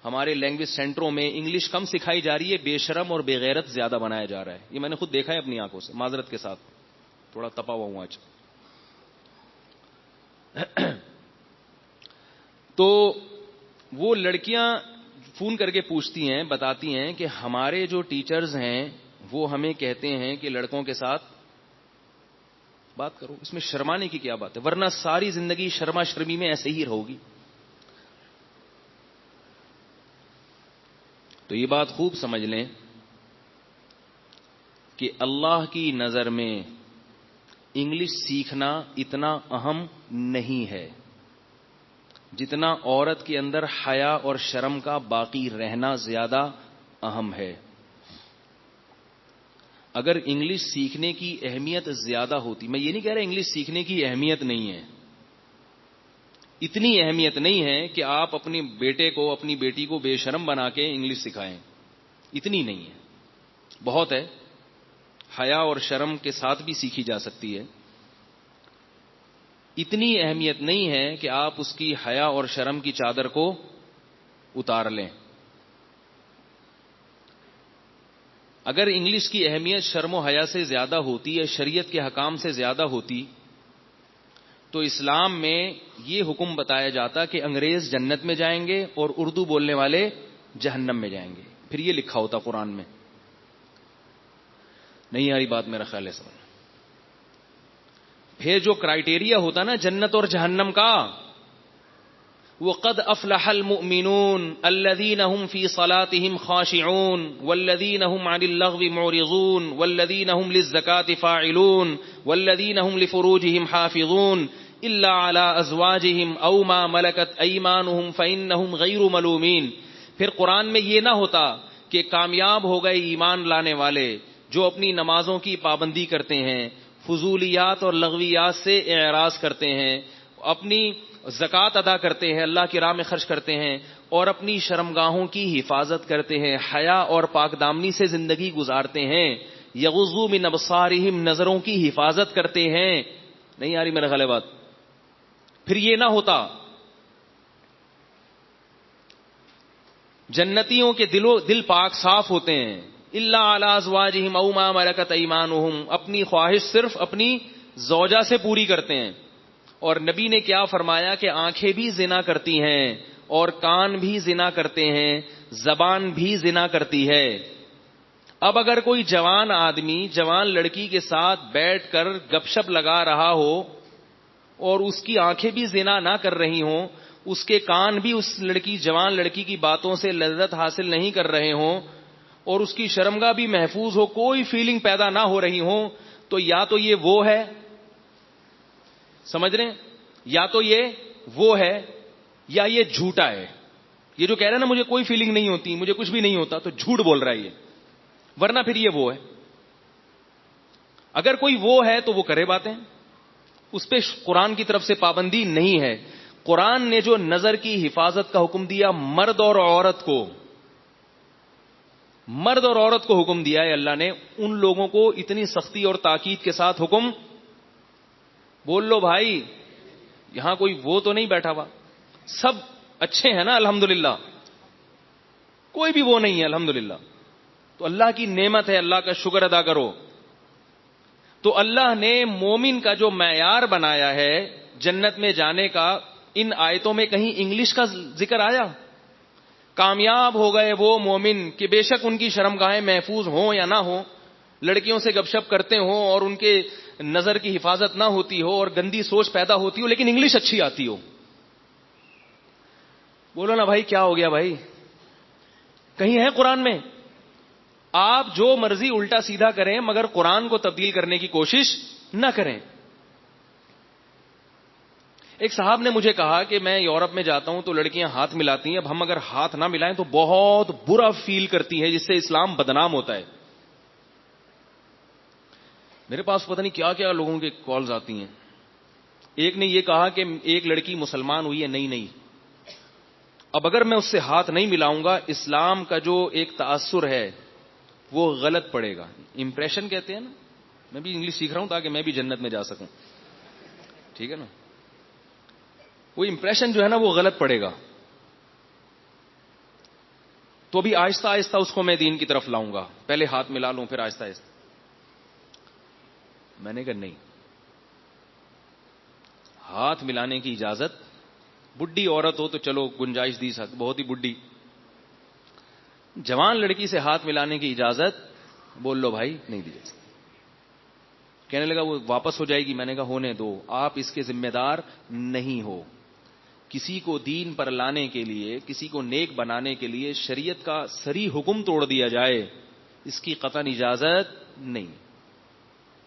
ہمارے لینگویج سینٹروں میں انگلش کم سکھائی جا رہی ہے، بے شرم اور بے غیرت زیادہ بنایا جا رہا ہے. یہ میں نے خود دیکھا ہے اپنی آنکھوں سے، معذرت کے ساتھ. تھوڑا تپا ہوا ہوں آج. تو وہ لڑکیاں فون کر کے پوچھتی ہیں, بتاتی ہیں کہ ہمارے جو ٹیچرز ہیں وہ ہمیں کہتے ہیں کہ لڑکوں کے ساتھ بات کرو. اس میں شرمانے کی کیا بات ہے؟ ورنہ ساری زندگی شرما شرمی میں ایسے ہی رہو گی. تو یہ بات خوب سمجھ لیں کہ اللہ کی نظر میں انگلش سیکھنا اتنا اہم نہیں ہے جتنا عورت کے اندر حیا اور شرم کا باقی رہنا زیادہ اہم ہے. اگر انگلش سیکھنے کی اہمیت زیادہ ہوتی, میں یہ نہیں کہہ رہا انگلش سیکھنے کی اہمیت نہیں ہے, اتنی اہمیت نہیں ہے کہ آپ اپنے بیٹے کو اپنی بیٹی کو بے شرم بنا کے انگلش سکھائیں, اتنی نہیں ہے, بہت ہے. حیا اور شرم کے ساتھ بھی سیکھی جا سکتی ہے. اتنی اہمیت نہیں ہے کہ آپ اس کی حیا اور شرم کی چادر کو اتار لیں. اگر انگلش کی اہمیت شرم و حیا سے زیادہ ہوتی ہے, شریعت کے حکام سے زیادہ ہوتی, تو اسلام میں یہ حکم بتایا جاتا کہ انگریز جنت میں جائیں گے اور اردو بولنے والے جہنم میں جائیں گے. پھر یہ لکھا ہوتا قرآن میں. نہیں آ رہی بات میرا خیال ہے سمجھ. پھر جو کرائیٹیریا ہوتا نا جنت اور جہنم کا, وَقَدْ أَفْلَحَ الْمُؤْمِنُونَ الَّذِينَ هُمْ فِي صَلَاتِهِمْ خَاشِعُونَ وَالَّذِينَ هُمْ عَنِ اللَّغْوِ مُعْرِضُونَ وَالَّذِينَ هُمْ لِلزَّكَاةِ فَاعِلُونَ وَالَّذِينَ هُمْ لِفُرُوجِهِمْ حَافِظُونَ إِلَّا عَلَىٰ أَزْوَاجِهِمْ أَوْ مَا مَلَكَتْ أَيْمَانُهُمْ فَإِنَّهُمْ غَيْرُ مَلُومِينَ. پھر قرآن میں یہ نہ ہوتا کہ کامیاب ہو گئے ایمان لانے والے جو اپنی نمازوں کی پابندی کرتے ہیں, فضولیات اور لغویات سے اعراض کرتے ہیں, اپنی زکوٰۃ ادا کرتے ہیں, اللہ کی راہ میں خرچ کرتے ہیں, اور اپنی شرمگاہوں کی حفاظت کرتے ہیں, حیا اور پاک دامنی سے زندگی گزارتے ہیں, یغضوا من ابصارہم نظروں کی حفاظت کرتے ہیں. نہیں آ رہی میرا خیال ہے بات. پھر یہ نہ ہوتا جنتیوں کے دل پاک صاف ہوتے ہیں, الا علی ازواجہم او ما ملکت ایمانہم, اپنی خواہش صرف اپنی زوجہ سے پوری کرتے ہیں. اور نبی نے کیا فرمایا کہ آنکھیں بھی زنا کرتی ہیں اور کان بھی زنا کرتے ہیں, زبان بھی زنا کرتی ہے. اب اگر کوئی جوان آدمی جوان لڑکی کے ساتھ بیٹھ کر گپ شپ لگا رہا ہو اور اس کی آنکھیں بھی زنا نہ کر رہی ہوں, اس کے کان بھی اس جوان لڑکی کی باتوں سے لذت حاصل نہیں کر رہے ہوں, اور اس کی شرمگاہ بھی محفوظ ہو, کوئی فیلنگ پیدا نہ ہو رہی ہوں, تو یا تو یہ وہ ہے, سمجھ رہے ہیں, یا تو یہ وہ ہے یا یہ جھوٹا ہے. یہ جو کہہ رہا ہے نا مجھے کوئی فیلنگ نہیں ہوتی, مجھے کچھ بھی نہیں ہوتا, تو جھوٹ بول رہا ہے یہ, ورنہ پھر یہ وہ ہے. اگر کوئی وہ ہے تو وہ کرے باتیں, اس پہ قرآن کی طرف سے پابندی نہیں ہے. قرآن نے جو نظر کی حفاظت کا حکم دیا مرد اور عورت کو حکم دیا ہے اللہ نے, ان لوگوں کو اتنی سختی اور تاکید کے ساتھ حکم, بول لو بھائی یہاں کوئی وہ تو نہیں بیٹھا ہوا, سب اچھے ہیں نا الحمدللہ, کوئی بھی وہ نہیں ہے الحمدللہ. تو اللہ کی نعمت ہے, اللہ کا شکر ادا کرو. تو اللہ نے مومن کا جو معیار بنایا ہے جنت میں جانے کا, ان آیتوں میں کہیں انگلش کا ذکر آیا؟ کامیاب ہو گئے وہ مومن کہ بے شک ان کی شرمگاہیں محفوظ ہوں یا نہ ہوں, لڑکیوں سے گپ شپ کرتے ہوں اور ان کے نظر کی حفاظت نہ ہوتی ہو اور گندی سوچ پیدا ہوتی ہو, لیکن انگلش اچھی آتی ہو. بولو نا بھائی کیا ہو گیا بھائی, کہیں ہے قرآن میں؟ آپ جو مرضی الٹا سیدھا کریں مگر قرآن کو تبدیل کرنے کی کوشش نہ کریں. ایک صاحب نے مجھے کہا کہ میں یورپ میں جاتا ہوں تو لڑکیاں ہاتھ ملاتی ہیں, اب ہم اگر ہاتھ نہ ملائیں تو بہت برا فیل کرتی ہیں, جس سے اسلام بدنام ہوتا ہے. میرے پاس پتہ نہیں کیا کیا لوگوں کے کالز آتی ہیں. ایک نے یہ کہا کہ ایک لڑکی مسلمان ہوئی ہے نئی نئی, اب اگر میں اس سے ہاتھ نہیں ملاؤں گا اسلام کا جو ایک تاثر ہے وہ غلط پڑے گا. امپریشن کہتے ہیں نا, میں بھی انگلش سیکھ رہا ہوں تاکہ میں بھی جنت میں جا سکوں, ٹھیک ہے نا. وہ امپریشن جو ہے نا وہ غلط پڑے گا. تو بھی آہستہ آہستہ اس کو میں دین کی طرف لاؤں گا, پہلے ہاتھ ملا لوں پھر آہستہ آہستہ. میں نے کہا نہیں, ہاتھ ملانے کی اجازت, بڈھی عورت ہو تو چلو گنجائش دی سکتی, بہت ہی بڈھی, جوان لڑکی سے ہاتھ ملانے کی اجازت بول لو بھائی نہیں دی جا سکتی. کہنے لگا وہ واپس ہو جائے گی. میں نے کہا ہونے دو, آپ اس کے ذمہ دار نہیں ہو. کسی کو دین پر لانے کے لیے, کسی کو نیک بنانے کے لیے شریعت کا صریح حکم توڑ دیا جائے, اس کی قطعاً اجازت نہیں.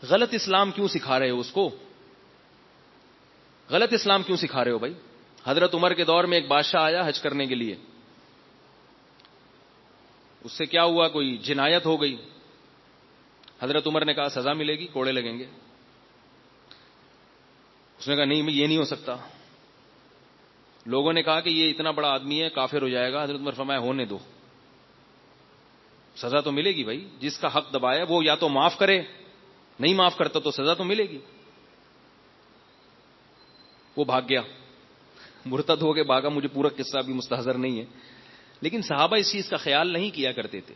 غلط اسلام کیوں سکھا رہے ہو اس کو؟ غلط اسلام کیوں سکھا رہے ہو بھائی؟ حضرت عمر کے دور میں ایک بادشاہ آیا حج کرنے کے لیے, اس سے کیا ہوا, کوئی جنایت ہو گئی. حضرت عمر نے کہا سزا ملے گی, کوڑے لگیں گے. اس نے کہا نہیں, یہ نہیں ہو سکتا. لوگوں نے کہا کہ یہ اتنا بڑا آدمی ہے, کافر ہو جائے گا. حضرت عمر فرمایا ہونے دو, سزا تو ملے گی بھائی. جس کا حق دبایا وہ یا تو معاف کرے, نہیں معاف کرتا تو سزا تو ملے گی. وہ بھاگ گیا, مرتد ہو کے بھاگا. مجھے پورا قصہ بھی مستحضر نہیں ہے, لیکن صحابہ اس چیز کا خیال نہیں کیا کرتے تھے.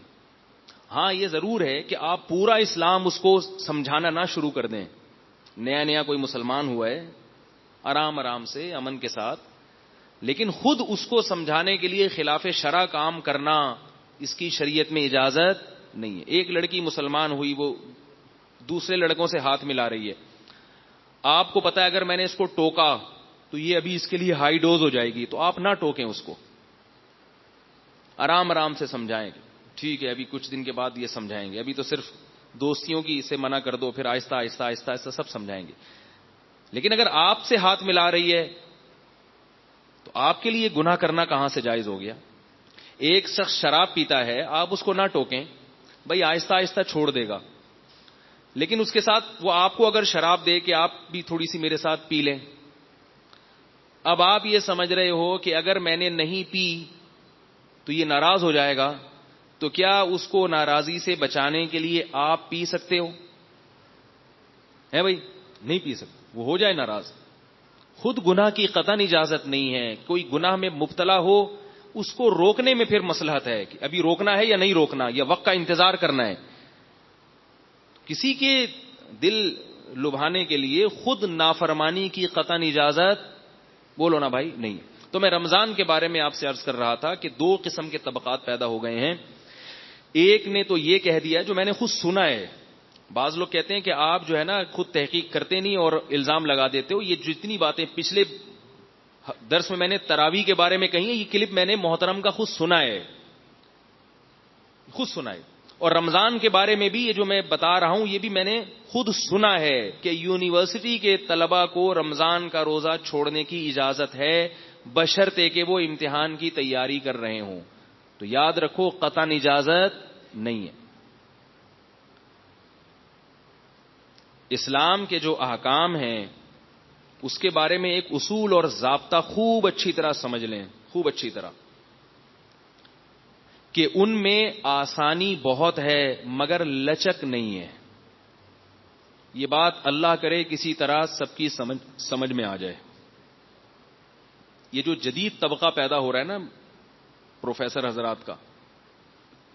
ہاں یہ ضرور ہے کہ آپ پورا اسلام اس کو سمجھانا نہ شروع کر دیں. نیا نیا کوئی مسلمان ہوا ہے, آرام آرام سے امن کے ساتھ, لیکن خود اس کو سمجھانے کے لیے خلاف شرع کام کرنا, اس کی شریعت میں اجازت نہیں ہے. ایک لڑکی مسلمان ہوئی, وہ دوسرے لڑکوں سے ہاتھ ملا رہی ہے. آپ کو پتا ہے اگر میں نے اس کو ٹوکا تو یہ ابھی اس کے لیے ہائی ڈوز ہو جائے گی, تو آپ نہ ٹوکیں اس کو, آرام آرام سے سمجھائیں گے. ٹھیک ہے ابھی کچھ دن کے بعد یہ سمجھائیں گے, ابھی تو صرف دوستیوں کی اسے منع کر دو, پھر آہستہ آہستہ آہستہ آہستہ سب سمجھائیں گے. لیکن اگر آپ سے ہاتھ ملا رہی ہے تو آپ کے لیے گناہ کرنا کہاں سے جائز ہو گیا؟ ایک شخص شراب پیتا ہے, آپ اس کو نہ ٹوکیں, بھائی آہستہ آہستہ چھوڑ دے گا. لیکن اس کے ساتھ وہ آپ کو اگر شراب دے کہ آپ بھی تھوڑی سی میرے ساتھ پی لیں, اب آپ یہ سمجھ رہے ہو کہ اگر میں نے نہیں پی تو یہ ناراض ہو جائے گا, تو کیا اس کو ناراضی سے بچانے کے لیے آپ پی سکتے ہو؟ ہے بھائی, نہیں پی سکتے, وہ ہو جائے ناراض. خود گناہ کی قطعاً اجازت نہیں ہے. کوئی گناہ میں مبتلا ہو اس کو روکنے میں پھر مصلحت ہے کہ ابھی روکنا ہے یا نہیں روکنا, یا وقت کا انتظار کرنا ہے. کسی کے دل لبھانے کے لیے خود نافرمانی کی قطعاً اجازت بولو نا بھائی نہیں. تو میں رمضان کے بارے میں آپ سے عرض کر رہا تھا کہ دو قسم کے طبقات پیدا ہو گئے ہیں. ایک نے تو یہ کہہ دیا جو میں نے خود سنا ہے, بعض لوگ کہتے ہیں کہ آپ جو ہے نا خود تحقیق کرتے نہیں اور الزام لگا دیتے ہو. یہ جتنی باتیں پچھلے درس میں نے تراویح کے بارے میں کہی ہیں, یہ کلپ میں نے محترم کا خود سنا ہے, خود سنا ہے. اور رمضان کے بارے میں بھی یہ جو میں بتا رہا ہوں یہ بھی میں نے خود سنا ہے کہ یونیورسٹی کے طلبہ کو رمضان کا روزہ چھوڑنے کی اجازت ہے, بشرطے کہ وہ امتحان کی تیاری کر رہے ہوں. تو یاد رکھو قطعاً اجازت نہیں ہے. اسلام کے جو احکام ہیں اس کے بارے میں ایک اصول اور ضابطہ خوب اچھی طرح سمجھ لیں, خوب اچھی طرح, کہ ان میں آسانی بہت ہے مگر لچک نہیں ہے. یہ بات اللہ کرے کسی طرح سب کی سمجھ میں آ جائے. یہ جو جدید طبقہ پیدا ہو رہا ہے نا پروفیسر حضرات کا,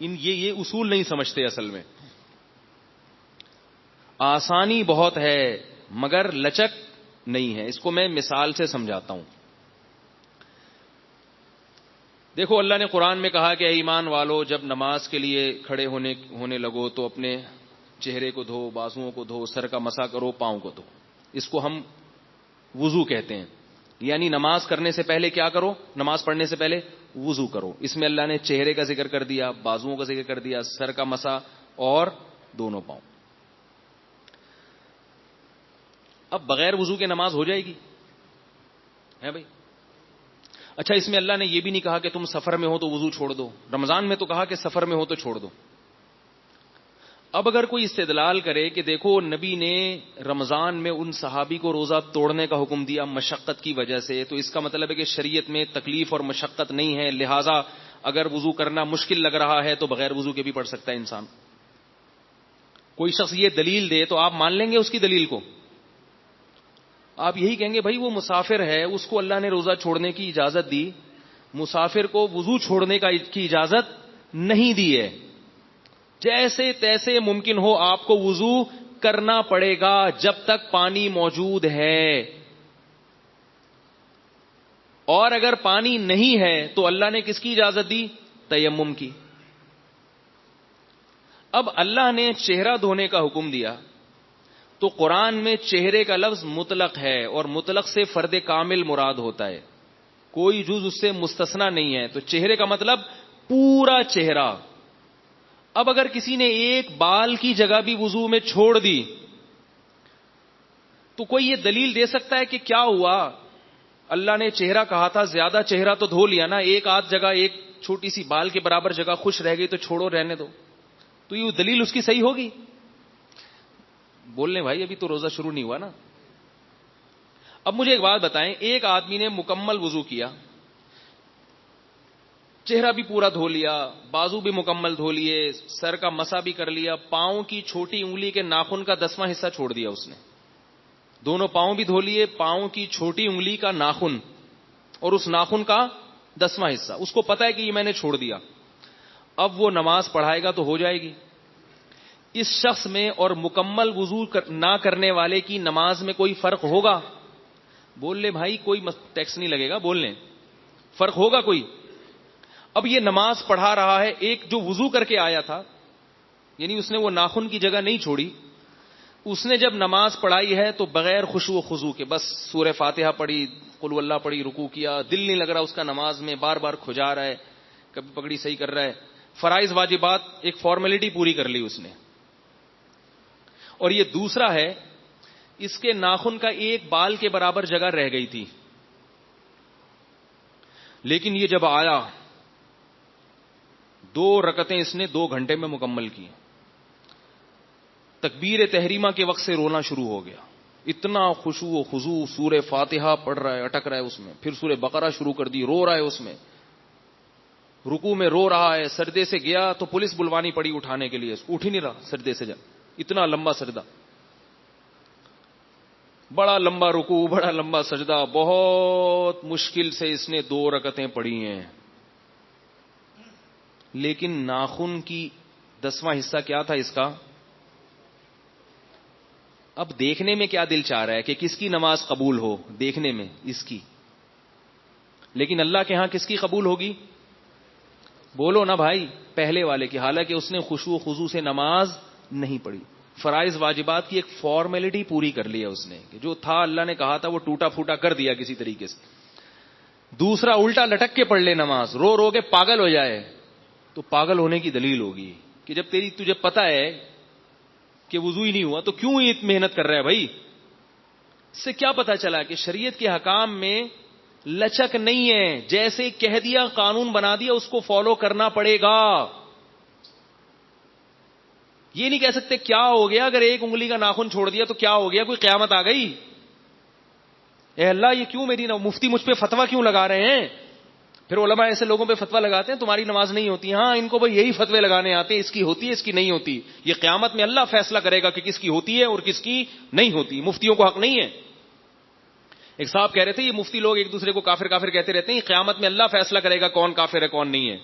یہ اصول نہیں سمجھتے اصل میں. آسانی بہت ہے مگر لچک نہیں ہے. اس کو میں مثال سے سمجھاتا ہوں. دیکھو اللہ نے قرآن میں کہا کہ اے ایمان والو جب نماز کے لیے کھڑے ہونے لگو تو اپنے چہرے کو دھو, بازوؤں کو دھو, سر کا مسح کرو, پاؤں کو دھو. اس کو ہم وضو کہتے ہیں. یعنی نماز کرنے سے پہلے کیا کرو؟ نماز پڑھنے سے پہلے وضو کرو. اس میں اللہ نے چہرے کا ذکر کر دیا, بازوؤں کا ذکر کر دیا, سر کا مسح اور دونوں پاؤں. اب بغیر وضو کے نماز ہو جائے گی؟ ہے بھائی. اچھا اس میں اللہ نے یہ بھی نہیں کہا کہ تم سفر میں ہو تو وضو چھوڑ دو. رمضان میں تو کہا کہ سفر میں ہو تو چھوڑ دو. اب اگر کوئی استدلال کرے کہ دیکھو نبی نے رمضان میں ان صحابی کو روزہ توڑنے کا حکم دیا مشقت کی وجہ سے, تو اس کا مطلب ہے کہ شریعت میں تکلیف اور مشقت نہیں ہے, لہٰذا اگر وضو کرنا مشکل لگ رہا ہے تو بغیر وضو کے بھی پڑھ سکتا ہے انسان. کوئی شخص یہ دلیل دے تو آپ مان لیں گے اس کی دلیل کو؟ آپ یہی کہیں گے بھائی وہ مسافر ہے, اس کو اللہ نے روزہ چھوڑنے کی اجازت دی, مسافر کو وضو چھوڑنے کی اجازت نہیں دی ہے. جیسے تیسے ممکن ہو آپ کو وضو کرنا پڑے گا جب تک پانی موجود ہے. اور اگر پانی نہیں ہے تو اللہ نے کس کی اجازت دی؟ تیمم کی. اب اللہ نے چہرہ دھونے کا حکم دیا تو قرآن میں چہرے کا لفظ مطلق ہے اور مطلق سے فرد کامل مراد ہوتا ہے, کوئی جز اس سے مستثنا نہیں ہے. تو چہرے کا مطلب پورا چہرہ. اب اگر کسی نے ایک بال کی جگہ بھی وضو میں چھوڑ دی تو کوئی یہ دلیل دے سکتا ہے کہ کیا ہوا, اللہ نے چہرہ کہا تھا, زیادہ چہرہ تو دھو لیا نا, ایک آدھ جگہ ایک چھوٹی سی بال کے برابر جگہ خوش رہ گئی تو چھوڑو رہنے دو, تو یہ دلیل اس کی صحیح ہوگی؟ بولنے بھائی ابھی تو روزہ شروع نہیں ہوا نا. اب مجھے ایک بات بتائیں, ایک آدمی نے مکمل وضو کیا, چہرہ بھی پورا دھو لیا, بازو بھی مکمل دھو لیے, سر کا مسا بھی کر لیا, پاؤں کی چھوٹی انگلی کے ناخن کا 10واں حصہ چھوڑ دیا اس نے, دونوں پاؤں بھی دھو لیے, پاؤں کی چھوٹی انگلی کا ناخن اور اس ناخن کا 10واں حصہ, اس کو پتا ہے کہ یہ میں نے چھوڑ دیا. اب وہ نماز پڑھائے گا تو ہو جائے گی. اس شخص میں اور مکمل وضو نہ کرنے والے کی نماز میں کوئی فرق ہوگا؟ بول لے بھائی, کوئی ٹیکس نہیں لگے گا, بول لیں فرق ہوگا کوئی؟ اب یہ نماز پڑھا رہا ہے, ایک جو وضو کر کے آیا تھا, یعنی اس نے وہ ناخن کی جگہ نہیں چھوڑی, اس نے جب نماز پڑھائی ہے تو بغیر خشوع و خضوع کے بس سورہ فاتحہ پڑھی, قل واللہ پڑھی, رکوع کیا, دل نہیں لگ رہا اس کا نماز میں, بار بار کھجا رہا ہے, کبھی پگڑی صحیح کر رہا ہے, فرائض واجبات ایک فارمیلٹی پوری کر لی اس نے. اور یہ دوسرا ہے, اس کے ناخن کا ایک بال کے برابر جگہ رہ گئی تھی, لیکن یہ جب آیا 2 رکعتیں اس نے 2 گھنٹے میں مکمل کی. تکبیر تحریمہ کے وقت سے رونا شروع ہو گیا, اتنا خشوع و خضوع, سورہ فاتحہ پڑھ رہا ہے, اٹک رہا ہے اس میں, پھر سورہ بقرہ شروع کر دی, رو رہا ہے اس میں, رکوع میں رو رہا ہے, سجدے سے گیا تو پولیس بلوانی پڑی اٹھانے کے لیے, اٹھ ہی نہیں رہا سجدے سے, جا اتنا لمبا سجدہ, بڑا لمبا رکوع, بڑا لمبا سجدہ, بہت مشکل سے اس نے 2 رکعتیں پڑھی ہیں. لیکن ناخن کی 10واں حصہ کیا تھا اس کا؟ اب دیکھنے میں کیا دل چاہ رہا ہے کہ کس کی نماز قبول ہو, دیکھنے میں اس کی, لیکن اللہ کے ہاں کس کی قبول ہوگی؟ بولو نا بھائی, پہلے والے کی. حالانکہ اس نے خشوع و خضوع سے نماز نہیں پڑھی, فرائض واجبات کی ایک فارمیلٹی پوری کر لی ہے اس نے, کہ جو تھا اللہ نے کہا تھا وہ ٹوٹا پھوٹا کر دیا کسی طریقے سے. دوسرا الٹا لٹک کے پڑھ لے نماز, رو رو کے پاگل ہو جائے, تو پاگل ہونے کی دلیل ہوگی کہ جب تجھے پتا ہے کہ وضو ہی نہیں ہوا تو کیوں یہ محنت کر رہا ہے بھائی. اس سے کیا پتا چلا کہ شریعت کے حکام میں لچک نہیں ہے, جیسے کہہ دیا قانون بنا دیا اس کو فالو کرنا پڑے گا. یہ نہیں کہہ سکتے کیا ہو گیا اگر ایک انگلی کا ناخن چھوڑ دیا تو کیا ہو گیا, کوئی قیامت آ گئی, اے اللہ یہ کیوں میری مفتی مجھ پہ فتویٰ کیوں لگا رہے ہیں. پھر علماء ایسے لوگوں پہ فتویٰ لگاتے ہیں تمہاری نماز نہیں ہوتی, ہاں ان کو بھائی یہی فتوے لگانے آتے ہیں, اس کی ہوتی ہے اس کی نہیں ہوتی. یہ قیامت میں اللہ فیصلہ کرے گا کہ کس کی ہوتی ہے اور کس کی نہیں ہوتی, مفتیوں کو حق نہیں ہے. ایک صاحب کہہ رہے تھے یہ مفتی لوگ ایک دوسرے کو کافر کافر کہتے رہتے ہیں, قیامت میں اللہ فیصلہ کرے گا کون کافر ہے کون نہیں ہے.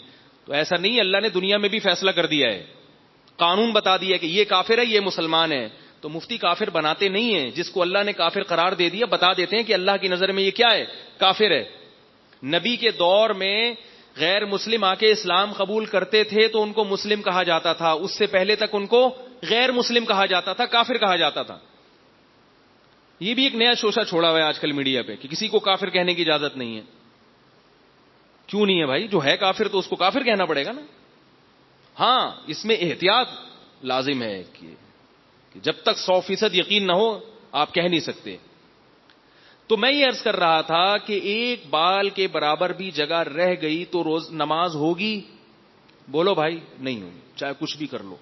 تو ایسا نہیں, اللہ نے دنیا میں بھی فیصلہ کر دیا ہے, قانون بتا دیا کہ یہ کافر ہے یہ مسلمان ہے. تو مفتی کافر بناتے نہیں ہیں, جس کو اللہ نے کافر قرار دے دیا بتا دیتے ہیں کہ اللہ کی نظر میں یہ کیا ہے, کافر ہے. نبی کے دور میں غیر مسلم آ کے اسلام قبول کرتے تھے تو ان کو مسلم کہا جاتا تھا, اس سے پہلے تک ان کو غیر مسلم کہا جاتا تھا, کافر کہا جاتا تھا. یہ بھی ایک نیا شوشہ چھوڑا ہوا ہے آج کل میڈیا پہ کہ کسی کو کافر کہنے کی اجازت نہیں ہے. کیوں نہیں ہے بھائی, جو ہے کافر تو اس کو کافر کہنا پڑے گا نا. ہاں اس میں احتیاط لازم ہے کہ جب تک 100% یقین نہ ہو آپ کہہ نہیں سکتے. تو میں یہ عرض کر رہا تھا کہ ایک بال کے برابر بھی جگہ رہ گئی تو روز نماز ہوگی؟ بولو بھائی نہیں ہوگی, چاہے کچھ بھی کر لو.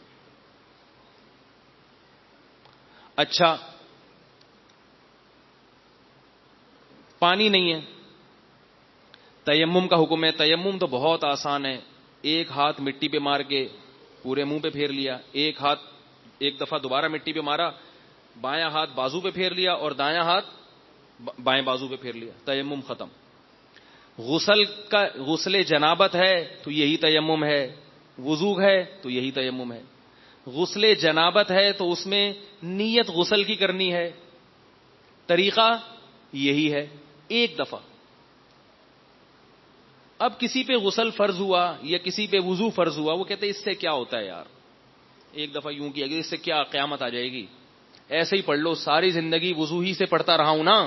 اچھا پانی نہیں ہے, تیمم کا حکم ہے. تیمم تو بہت آسان ہے, ایک ہاتھ مٹی پہ مار کے پورے منہ پہ پھیر لیا, ایک دفعہ دوبارہ مٹی پہ مارا, بایاں ہاتھ بازو پہ پھیر لیا اور دایاں ہاتھ بائیں بازو پہ پھیر لیا, تیمم ختم. غسل جنابت ہے تو یہی تیمم ہے, وضو ہے تو یہی تیمم ہے. غسل جنابت ہے تو اس میں نیت غسل کی کرنی ہے. طریقہ یہی ہے, ایک دفعہ. اب کسی پہ غسل فرض ہوا یا کسی پہ وضو فرض ہوا, وہ کہتے ہیں اس سے کیا ہوتا ہے یار, ایک دفعہ یوں کیا گیا, اس سے کیا قیامت آ جائے گی, ایسے ہی پڑھ لو, ساری زندگی وضو ہی سے پڑھتا رہا ہوں نا,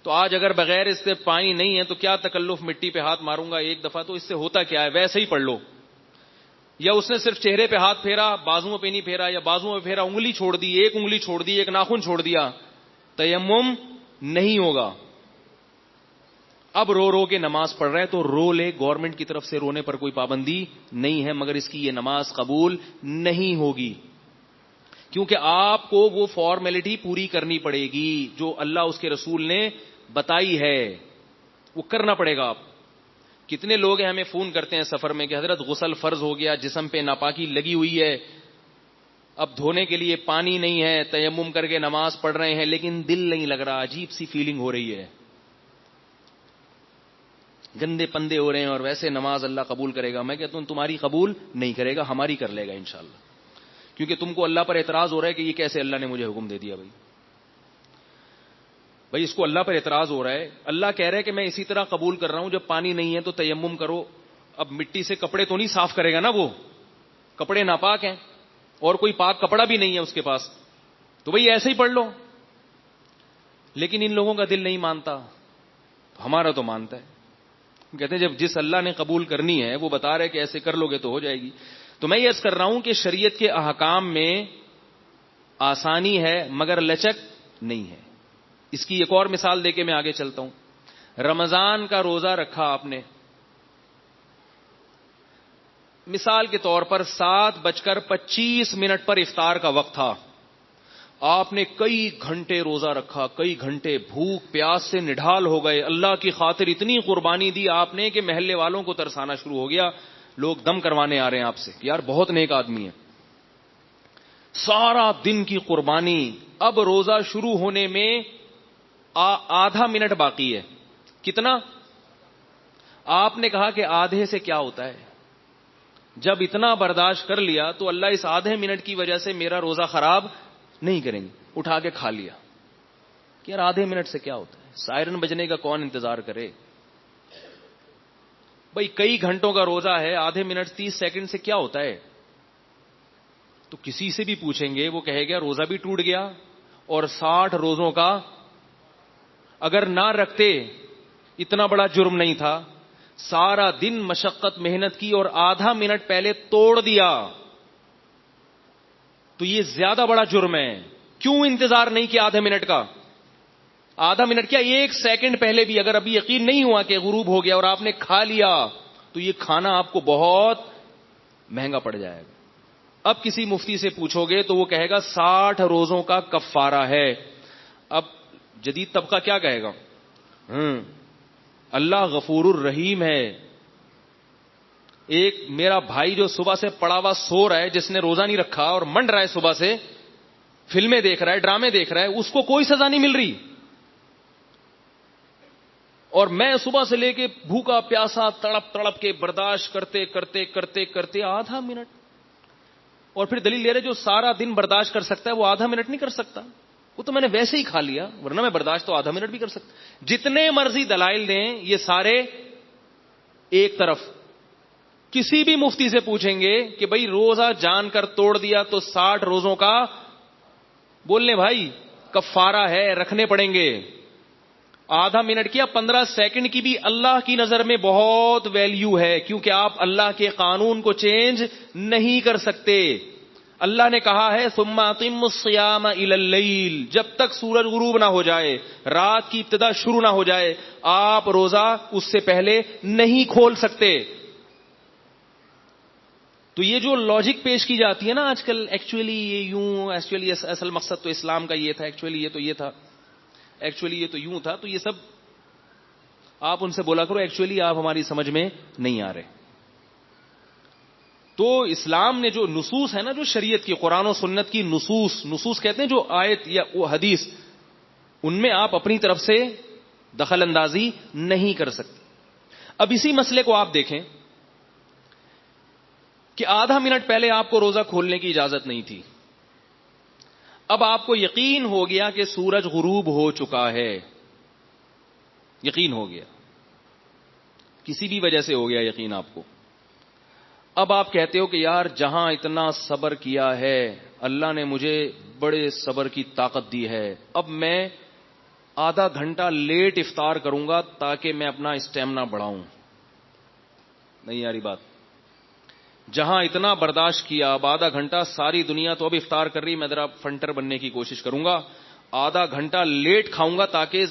تو آج اگر بغیر اس سے پانی نہیں ہے تو کیا تکلف, مٹی پہ ہاتھ ماروں گا ایک دفعہ, تو اس سے ہوتا کیا ہے, ویسے ہی پڑھ لو. یا اس نے صرف چہرے پہ ہاتھ پھیرا, بازوؤں پہ نہیں پھیرا, یا بازوؤں پہ پھیرا, انگلی چھوڑ دی, ایک انگلی چھوڑ دی, ایک ناخن چھوڑ دیا, تیمم نہیں ہوگا. اب رو رو کے نماز پڑھ رہے ہیں تو رو لے, گورنمنٹ کی طرف سے رونے پر کوئی پابندی نہیں ہے, مگر اس کی یہ نماز قبول نہیں ہوگی, کیونکہ آپ کو وہ فارمیلٹی پوری کرنی پڑے گی جو اللہ اس کے رسول نے بتائی ہے, وہ کرنا پڑے گا. آپ کتنے لوگ ہیں ہمیں فون کرتے ہیں سفر میں کہ حضرت غسل فرض ہو گیا, جسم پہ ناپاکی لگی ہوئی ہے, اب دھونے کے لیے پانی نہیں ہے, تیمم کر کے نماز پڑھ رہے ہیں لیکن دل نہیں لگ رہا, عجیب سی فیلنگ ہو رہی ہے, گندے پندے ہو رہے ہیں, اور ویسے نماز اللہ قبول کرے گا. میں کہتا ہوں تمہاری قبول نہیں کرے گا, ہماری کر لے گا انشاءاللہ, کیونکہ تم کو اللہ پر اعتراض ہو رہا ہے کہ یہ کیسے اللہ نے مجھے حکم دے دیا. بھائی اس کو اللہ پر اعتراض ہو رہا ہے, اللہ کہہ رہا ہے کہ میں اسی طرح قبول کر رہا ہوں, جب پانی نہیں ہے تو تیمم کرو. اب مٹی سے کپڑے تو نہیں صاف کرے گا نا, وہ کپڑے ناپاک ہیں اور کوئی پاک کپڑا بھی نہیں ہے اس کے پاس, تو بھئی ایسے ہی پڑھ لو. لیکن ان لوگوں کا دل نہیں مانتا, ہمارا تو مانتا ہے. کہتے ہیں جب جس اللہ نے قبول کرنی ہے وہ بتا رہے کہ ایسے کر لو گے تو ہو جائے گی. تو میں یہ عرض کر رہا ہوں کہ شریعت کے احکام میں آسانی ہے مگر لچک نہیں ہے. اس کی ایک اور مثال دے کے میں آگے چلتا ہوں. رمضان کا روزہ رکھا آپ نے, مثال کے طور پر 7:25 پر افطار کا وقت تھا, آپ نے کئی گھنٹے روزہ رکھا, کئی گھنٹے بھوک پیاس سے نڈھال ہو گئے, اللہ کی خاطر اتنی قربانی دی آپ نے کہ محلے والوں کو ترسانا شروع ہو گیا, لوگ دم کروانے آ رہے ہیں آپ سے, یار بہت نیک آدمی ہے. سارا دن کی قربانی, اب روزہ شروع ہونے میں آدھا منٹ باقی ہے. کتنا؟ آپ نے کہا کہ آدھے سے کیا ہوتا ہے, جب اتنا برداشت کر لیا تو اللہ اس آدھے منٹ کی وجہ سے میرا روزہ خراب نہیں کریں گے. اٹھا کے کھا لیا کہ یار آدھے منٹ سے کیا ہوتا ہے, سائرن بجنے کا کون انتظار کرے بھئی, کئی گھنٹوں کا روزہ ہے, آدھے منٹ 30 سیکنڈ سے کیا ہوتا ہے. تو کسی سے بھی پوچھیں گے وہ کہے گا روزہ بھی ٹوٹ گیا اور 60 روزوں کا اگر نہ رکھتے اتنا بڑا جرم نہیں تھا. سارا دن مشقت محنت کی اور آدھا منٹ پہلے توڑ دیا تو یہ زیادہ بڑا جرم ہے. کیوں انتظار نہیں کیا آدھے منٹ کا؟ آدھا منٹ کیا, 1 سیکنڈ پہلے بھی اگر ابھی یقین نہیں ہوا کہ غروب ہو گیا اور آپ نے کھا لیا تو یہ کھانا آپ کو بہت مہنگا پڑ جائے گا. اب کسی مفتی سے پوچھو گے تو وہ کہے گا 60 روزوں کا کفارہ ہے. اب جدید طبقہ کیا کہے گا؟ اللہ غفور الرحیم ہے. ایک میرا بھائی جو صبح سے پڑا ہوا سو رہا ہے, جس نے روزہ نہیں رکھا اور منڈ رہا ہے صبح سے, فلمیں دیکھ رہا ہے, ڈرامے دیکھ رہا ہے, اس کو کوئی سزا نہیں مل رہی. اور میں صبح سے لے کے بھوکا پیاسا تڑپ تڑپ کے برداشت کرتے کرتے کرتے کرتے آدھا منٹ, اور پھر دلیل لے رہے جو سارا دن برداشت کر سکتا ہے وہ آدھا منٹ نہیں کر سکتا. وہ تو میں نے ویسے ہی کھا لیا, ورنہ میں برداشت تو آدھا منٹ بھی کر سکتا. جتنے مرضی دلائل دیں یہ سارے ایک طرف. کسی بھی مفتی سے پوچھیں گے کہ بھئی روزہ جان کر توڑ دیا تو 60 روزوں کا بولنے بھائی کفارہ ہے, رکھنے پڑیں گے. آدھا منٹ کیا 15 سیکنڈ کی بھی اللہ کی نظر میں بہت ویلیو ہے, کیونکہ آپ اللہ کے قانون کو چینج نہیں کر سکتے. اللہ نے کہا ہے ثم اتموا الصیام الی اللیل, جب تک سورج غروب نہ ہو جائے, رات کی ابتدا شروع نہ ہو جائے, آپ روزہ اس سے پہلے نہیں کھول سکتے. تو یہ جو لاجک پیش کی جاتی ہے نا آج کل, ایکچولی یہ یوں, ایکچولی اصل مقصد تو اسلام کا یہ تھا, ایکچولی یہ تو یہ تھا, ایکچولی یہ تو یوں تھا, تو یہ سب آپ ان سے بولا کرو ایکچولی آپ ہماری سمجھ میں نہیں آ رہے. تو اسلام نے جو نصوص ہے نا, جو شریعت کی قرآن و سنت کی نصوص کہتے ہیں جو آیت یا وہ حدیث, ان میں آپ اپنی طرف سے دخل اندازی نہیں کر سکتے. اب اسی مسئلے کو آپ دیکھیں, کہ آدھا منٹ پہلے آپ کو روزہ کھولنے کی اجازت نہیں تھی. اب آپ کو یقین ہو گیا کہ سورج غروب ہو چکا ہے, یقین ہو گیا, کسی بھی وجہ سے ہو گیا یقین آپ کو. اب آپ کہتے ہو کہ یار جہاں اتنا صبر کیا ہے اللہ نے مجھے بڑے صبر کی طاقت دی ہے, اب میں آدھا گھنٹہ لیٹ افطار کروں گا تاکہ میں اپنا اسٹیمنا بڑھاؤں. نہیں یاری بات, جہاں اتنا برداشت کیا اب آدھا گھنٹہ, ساری دنیا تو اب افطار کر رہی, میں ذرا فنٹر بننے کی کوشش کروں گا, آدھا گھنٹہ لیٹ کھاؤں گا تاکہ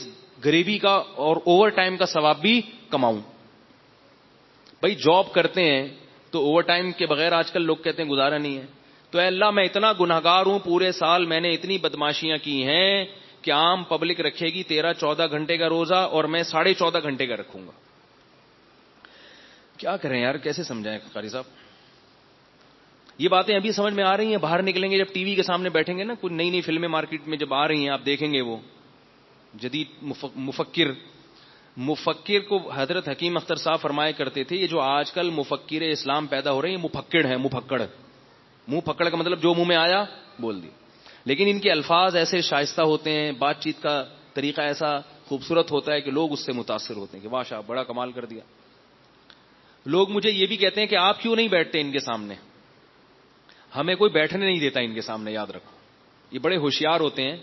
غریبی کا اور اوور ٹائم کا ثواب بھی کماؤں. بھائی جاب کرتے ہیں تو اوور ٹائم کے بغیر آج کل لوگ کہتے ہیں گزارا نہیں ہے. تو اے اللہ میں اتنا گنہگار ہوں, پورے سال میں نے اتنی بدماشیاں کی ہیں کہ عام پبلک رکھے گی 13-14 گھنٹے کا روزہ اور میں 14.5 گھنٹے کا رکھوں گا. کیا کریں یار, کیسے سمجھائیں قاری صاحب؟ یہ باتیں ابھی سمجھ میں آ رہی ہیں, باہر نکلیں گے جب ٹی وی کے سامنے بیٹھیں گے نا, کچھ نئی نئی فلمیں مارکیٹ میں جب آ رہی ہیں آپ دیکھیں گے, وہ جدید مفکر کو حضرت حکیم اختر صاحب فرمایا کرتے تھے, یہ جو آج کل مفکر اسلام پیدا ہو رہے ہیں یہ مفکڑ ہیں. منہ پکڑ کا مطلب جو منہ میں آیا بول دی, لیکن ان کے الفاظ ایسے شائستہ ہوتے ہیں, بات چیت کا طریقہ ایسا خوبصورت ہوتا ہے کہ لوگ اس سے متاثر ہوتے ہیں کہ واہ شاہ بڑا کمال کر دیا. لوگ مجھے یہ بھی کہتے ہیں کہ آپ کیوں نہیں بیٹھتے ان کے سامنے, ہمیں کوئی بیٹھنے نہیں دیتا ان کے سامنے. یاد رکھو یہ بڑے ہوشیار ہوتے ہیں,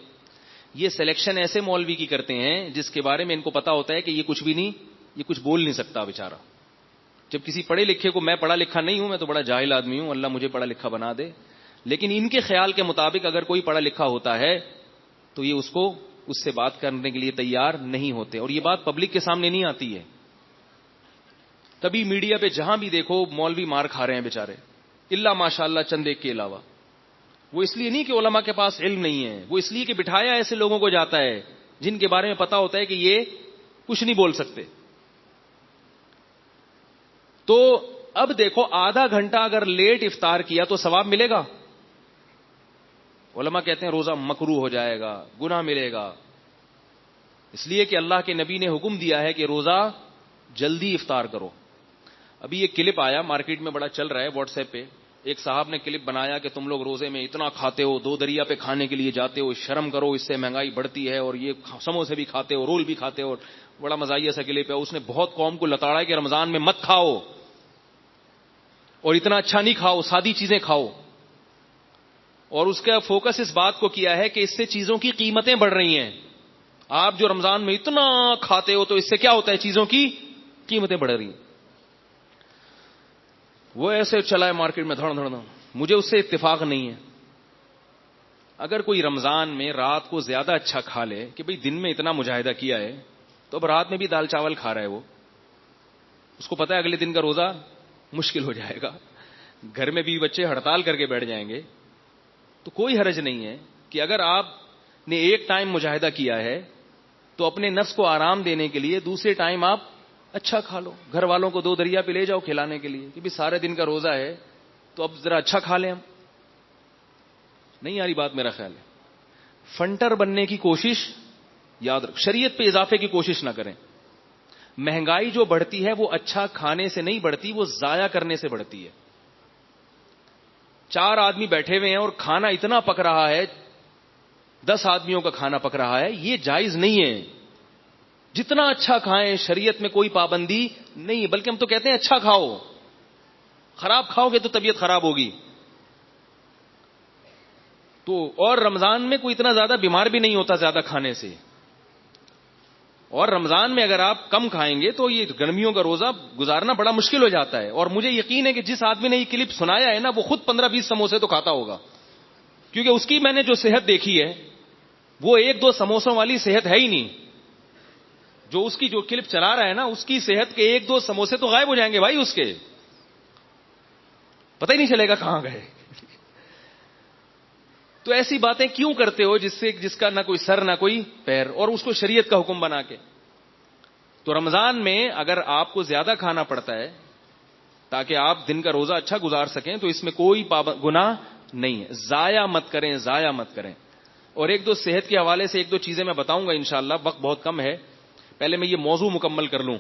یہ سلیکشن ایسے مولوی کی کرتے ہیں جس کے بارے میں ان کو پتا ہوتا ہے کہ یہ کچھ بھی نہیں, یہ کچھ بول نہیں سکتا بیچارہ. جب کسی پڑھے لکھے کو, میں پڑھا لکھا نہیں ہوں, میں تو بڑا جاہل آدمی ہوں, اللہ مجھے پڑھا لکھا بنا دے, لیکن ان کے خیال کے مطابق اگر کوئی پڑھا لکھا ہوتا ہے تو یہ اس سے بات کرنے کے لیے تیار نہیں ہوتے. اور یہ بات پبلک کے سامنے نہیں آتی ہے. کبھی میڈیا پہ جہاں بھی دیکھو مولوی مار کھا رہے ہیں بیچارے, اللہ ماشاء اللہ چند ایک کے علاوہ. وہ اس لیے نہیں کہ علماء کے پاس علم نہیں ہے, وہ اس لیے کہ بٹھایا ایسے لوگوں کو جاتا ہے جن کے بارے میں پتا ہوتا ہے کہ یہ کچھ نہیں بول سکتے. تو اب دیکھو آدھا گھنٹہ اگر لیٹ افطار کیا تو ثواب ملے گا. علماء کہتے ہیں روزہ مکروہ ہو جائے گا, گناہ ملے گا, اس لیے کہ اللہ کے نبی نے حکم دیا ہے کہ روزہ جلدی افطار کرو. ابھی یہ کلپ آیا مارکیٹ میں, بڑا چل رہا ہے واٹس ایپ پہ, ایک صاحب نے کلپ بنایا کہ تم لوگ روزے میں اتنا کھاتے ہو, 2 دریا پہ کھانے کے لیے جاتے ہو, شرم کرو, اس سے مہنگائی بڑھتی ہے, اور یہ سموسے بھی کھاتے ہو, رول بھی کھاتے ہو. بڑا مزاحیہ سا کلپ ہے. اس نے بہت قوم کو لتاڑا ہے کہ رمضان میں مت کھاؤ اور اتنا اچھا نہیں کھاؤ, سادی چیزیں کھاؤ. اور اس کا فوکس اس بات کو کیا ہے کہ اس سے چیزوں کی قیمتیں بڑھ رہی ہیں. آپ جو رمضان میں اتنا کھاتے ہو تو اس سے کیا ہوتا ہے, چیزوں کی قیمتیں بڑھ رہی ہیں. وہ ایسے چلا ہے مارکیٹ میں دھڑ دھڑ. مجھے اس سے اتفاق نہیں ہے. اگر کوئی رمضان میں رات کو زیادہ اچھا کھا لے کہ بھئی دن میں اتنا مجاہدہ کیا ہے تو اب رات میں بھی دال چاول کھا رہا ہے, وہ اس کو پتا ہے اگلے دن کا روزہ مشکل ہو جائے گا, گھر میں بھی بچے ہڑتال کر کے بیٹھ جائیں گے, تو کوئی حرج نہیں ہے کہ اگر آپ نے ایک ٹائم مجاہدہ کیا ہے تو اپنے نفس کو آرام دینے کے لیے دوسرے ٹائم آپ اچھا کھا لو. گھر والوں کو 2 دریا پہ لے جاؤ کھلانے کے لیے کہ بھی سارے دن کا روزہ ہے تو اب ذرا اچھا کھا لیں ہم. نہیں آ رہی بات میرا خیال ہے. فنٹر بننے کی کوشش یاد رکھ, شریعت پہ اضافے کی کوشش نہ کریں. مہنگائی جو بڑھتی ہے وہ اچھا کھانے سے نہیں بڑھتی, وہ ضائع کرنے سے بڑھتی ہے. 4 آدمی بیٹھے ہوئے ہیں اور کھانا اتنا پک رہا ہے, 10 آدمیوں کا کھانا پک رہا ہے, یہ جائز نہیں ہے. جتنا اچھا کھائیں, شریعت میں کوئی پابندی نہیں, بلکہ ہم تو کہتے ہیں اچھا کھاؤ. خراب کھاؤ گے تو طبیعت خراب ہوگی. تو اور رمضان میں کوئی اتنا زیادہ بیمار بھی نہیں ہوتا زیادہ کھانے سے. اور رمضان میں اگر آپ کم کھائیں گے تو یہ گرمیوں کا روزہ گزارنا بڑا مشکل ہو جاتا ہے. اور مجھے یقین ہے کہ جس آدمی نے یہ کلپ سنایا ہے نا وہ خود 15-20 سموسے تو کھاتا ہوگا, کیونکہ اس کی میں نے جو صحت دیکھی ہے وہ 1-2 سموسوں والی صحت ہے ہی نہیں. جو اس کی جو کلپ چلا رہا ہے نا اس کی صحت کے 1-2 سموسے تو غائب ہو جائیں گے بھائی, اس کے پتہ ہی نہیں چلے گا کہاں گئے. تو ایسی باتیں کیوں کرتے ہو جس کا نہ کوئی سر نہ کوئی پیر, اور اس کو شریعت کا حکم بنا کے. تو رمضان میں اگر آپ کو زیادہ کھانا پڑتا ہے تاکہ آپ دن کا روزہ اچھا گزار سکیں تو اس میں کوئی گناہ نہیں ہے. ضائع مت کریں, ضائع مت کریں. اور 1-2 صحت کے حوالے سے 1-2 چیزیں میں بتاؤں گا انشاءاللہ, وقت بہت کم ہے. پہلے میں یہ موضوع مکمل کر لوں.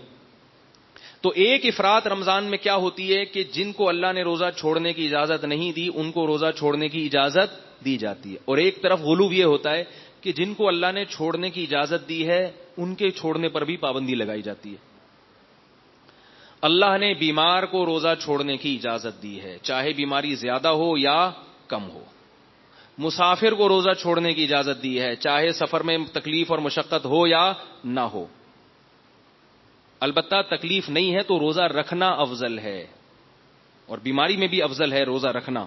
تو ایک افراط رمضان میں کیا ہوتی ہے کہ جن کو اللہ نے روزہ چھوڑنے کی اجازت نہیں دی ان کو روزہ چھوڑنے کی اجازت دی جاتی ہے، اور ایک طرف غلو یہ ہوتا ہے کہ جن کو اللہ نے چھوڑنے کی اجازت دی ہے ان کے چھوڑنے پر بھی پابندی لگائی جاتی ہے۔ اللہ نے بیمار کو روزہ چھوڑنے کی اجازت دی ہے، چاہے بیماری زیادہ ہو یا کم ہو۔ مسافر کو روزہ چھوڑنے کی اجازت دی ہے، چاہے سفر میں تکلیف اور مشقت ہو یا نہ ہو۔ البتہ تکلیف نہیں ہے تو روزہ رکھنا افضل ہے، اور بیماری میں بھی افضل ہے روزہ رکھنا۔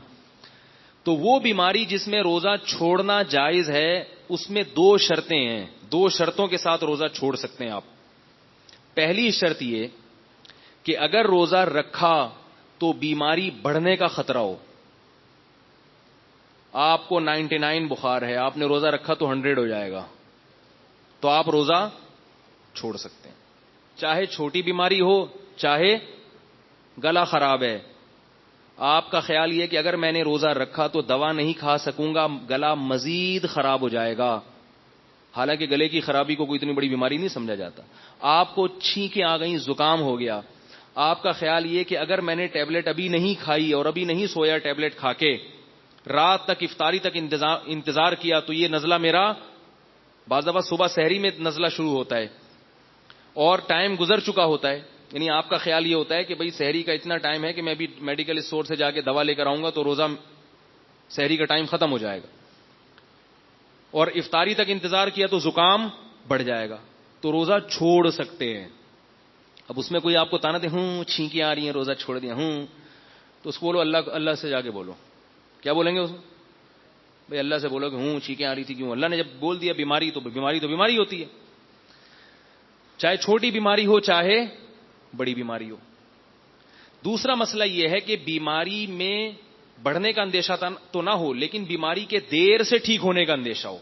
تو وہ بیماری جس میں روزہ چھوڑنا جائز ہے اس میں 2 شرطیں ہیں، 2 شرطوں کے ساتھ روزہ چھوڑ سکتے ہیں آپ۔ پہلی شرط یہ کہ اگر روزہ رکھا تو بیماری بڑھنے کا خطرہ ہو۔ آپ کو 99 بخار ہے، آپ نے روزہ رکھا تو 100 ہو جائے گا، تو آپ روزہ چھوڑ سکتے ہیں، چاہے چھوٹی بیماری ہو چاہے گلا خراب ہے۔ آپ کا خیال یہ کہ اگر میں نے روزہ رکھا تو دوا نہیں کھا سکوں گا، گلا مزید خراب ہو جائے گا، حالانکہ گلے کی خرابی کو کوئی اتنی بڑی بیماری نہیں سمجھا جاتا۔ آپ کو چھینکیں آ گئیں، زکام ہو گیا، آپ کا خیال یہ کہ اگر میں نے ٹیبلٹ ابھی نہیں کھائی اور ابھی نہیں سویا ٹیبلٹ کھا کے، رات تک افطاری تک انتظار کیا تو یہ نزلہ میرا، بعض دفعہ صبح سحری میں نزلہ شروع ہوتا ہے اور ٹائم گزر چکا ہوتا ہے، یعنی آپ کا خیال یہ ہوتا ہے کہ بھئی سحری کا اتنا ٹائم ہے کہ میں بھی میڈیکل اسٹور سے جا کے دوا لے کر آؤں گا تو روزہ سحری کا ٹائم ختم ہو جائے گا، اور افطاری تک انتظار کیا تو زکام بڑھ جائے گا، تو روزہ چھوڑ سکتے ہیں۔ اب اس میں کوئی آپ کو تانا دے چھینکیں آ رہی ہیں روزہ چھوڑ دیا تو اس کو بولو اللہ سے جا کے بولو، کیا بولیں گے اس کو؟ بھئی اللہ سے بولو کہ چھینکیں آ رہی تھی کیوں؟ اللہ نے جب بول دیا بیماری تو بیماری ہوتی ہے، چاہے چھوٹی بیماری ہو چاہے بڑی بیماری ہو۔ دوسرا مسئلہ یہ ہے کہ بیماری میں بڑھنے کا اندیشہ تو نہ ہو لیکن بیماری کے دیر سے ٹھیک ہونے کا اندیشہ ہو۔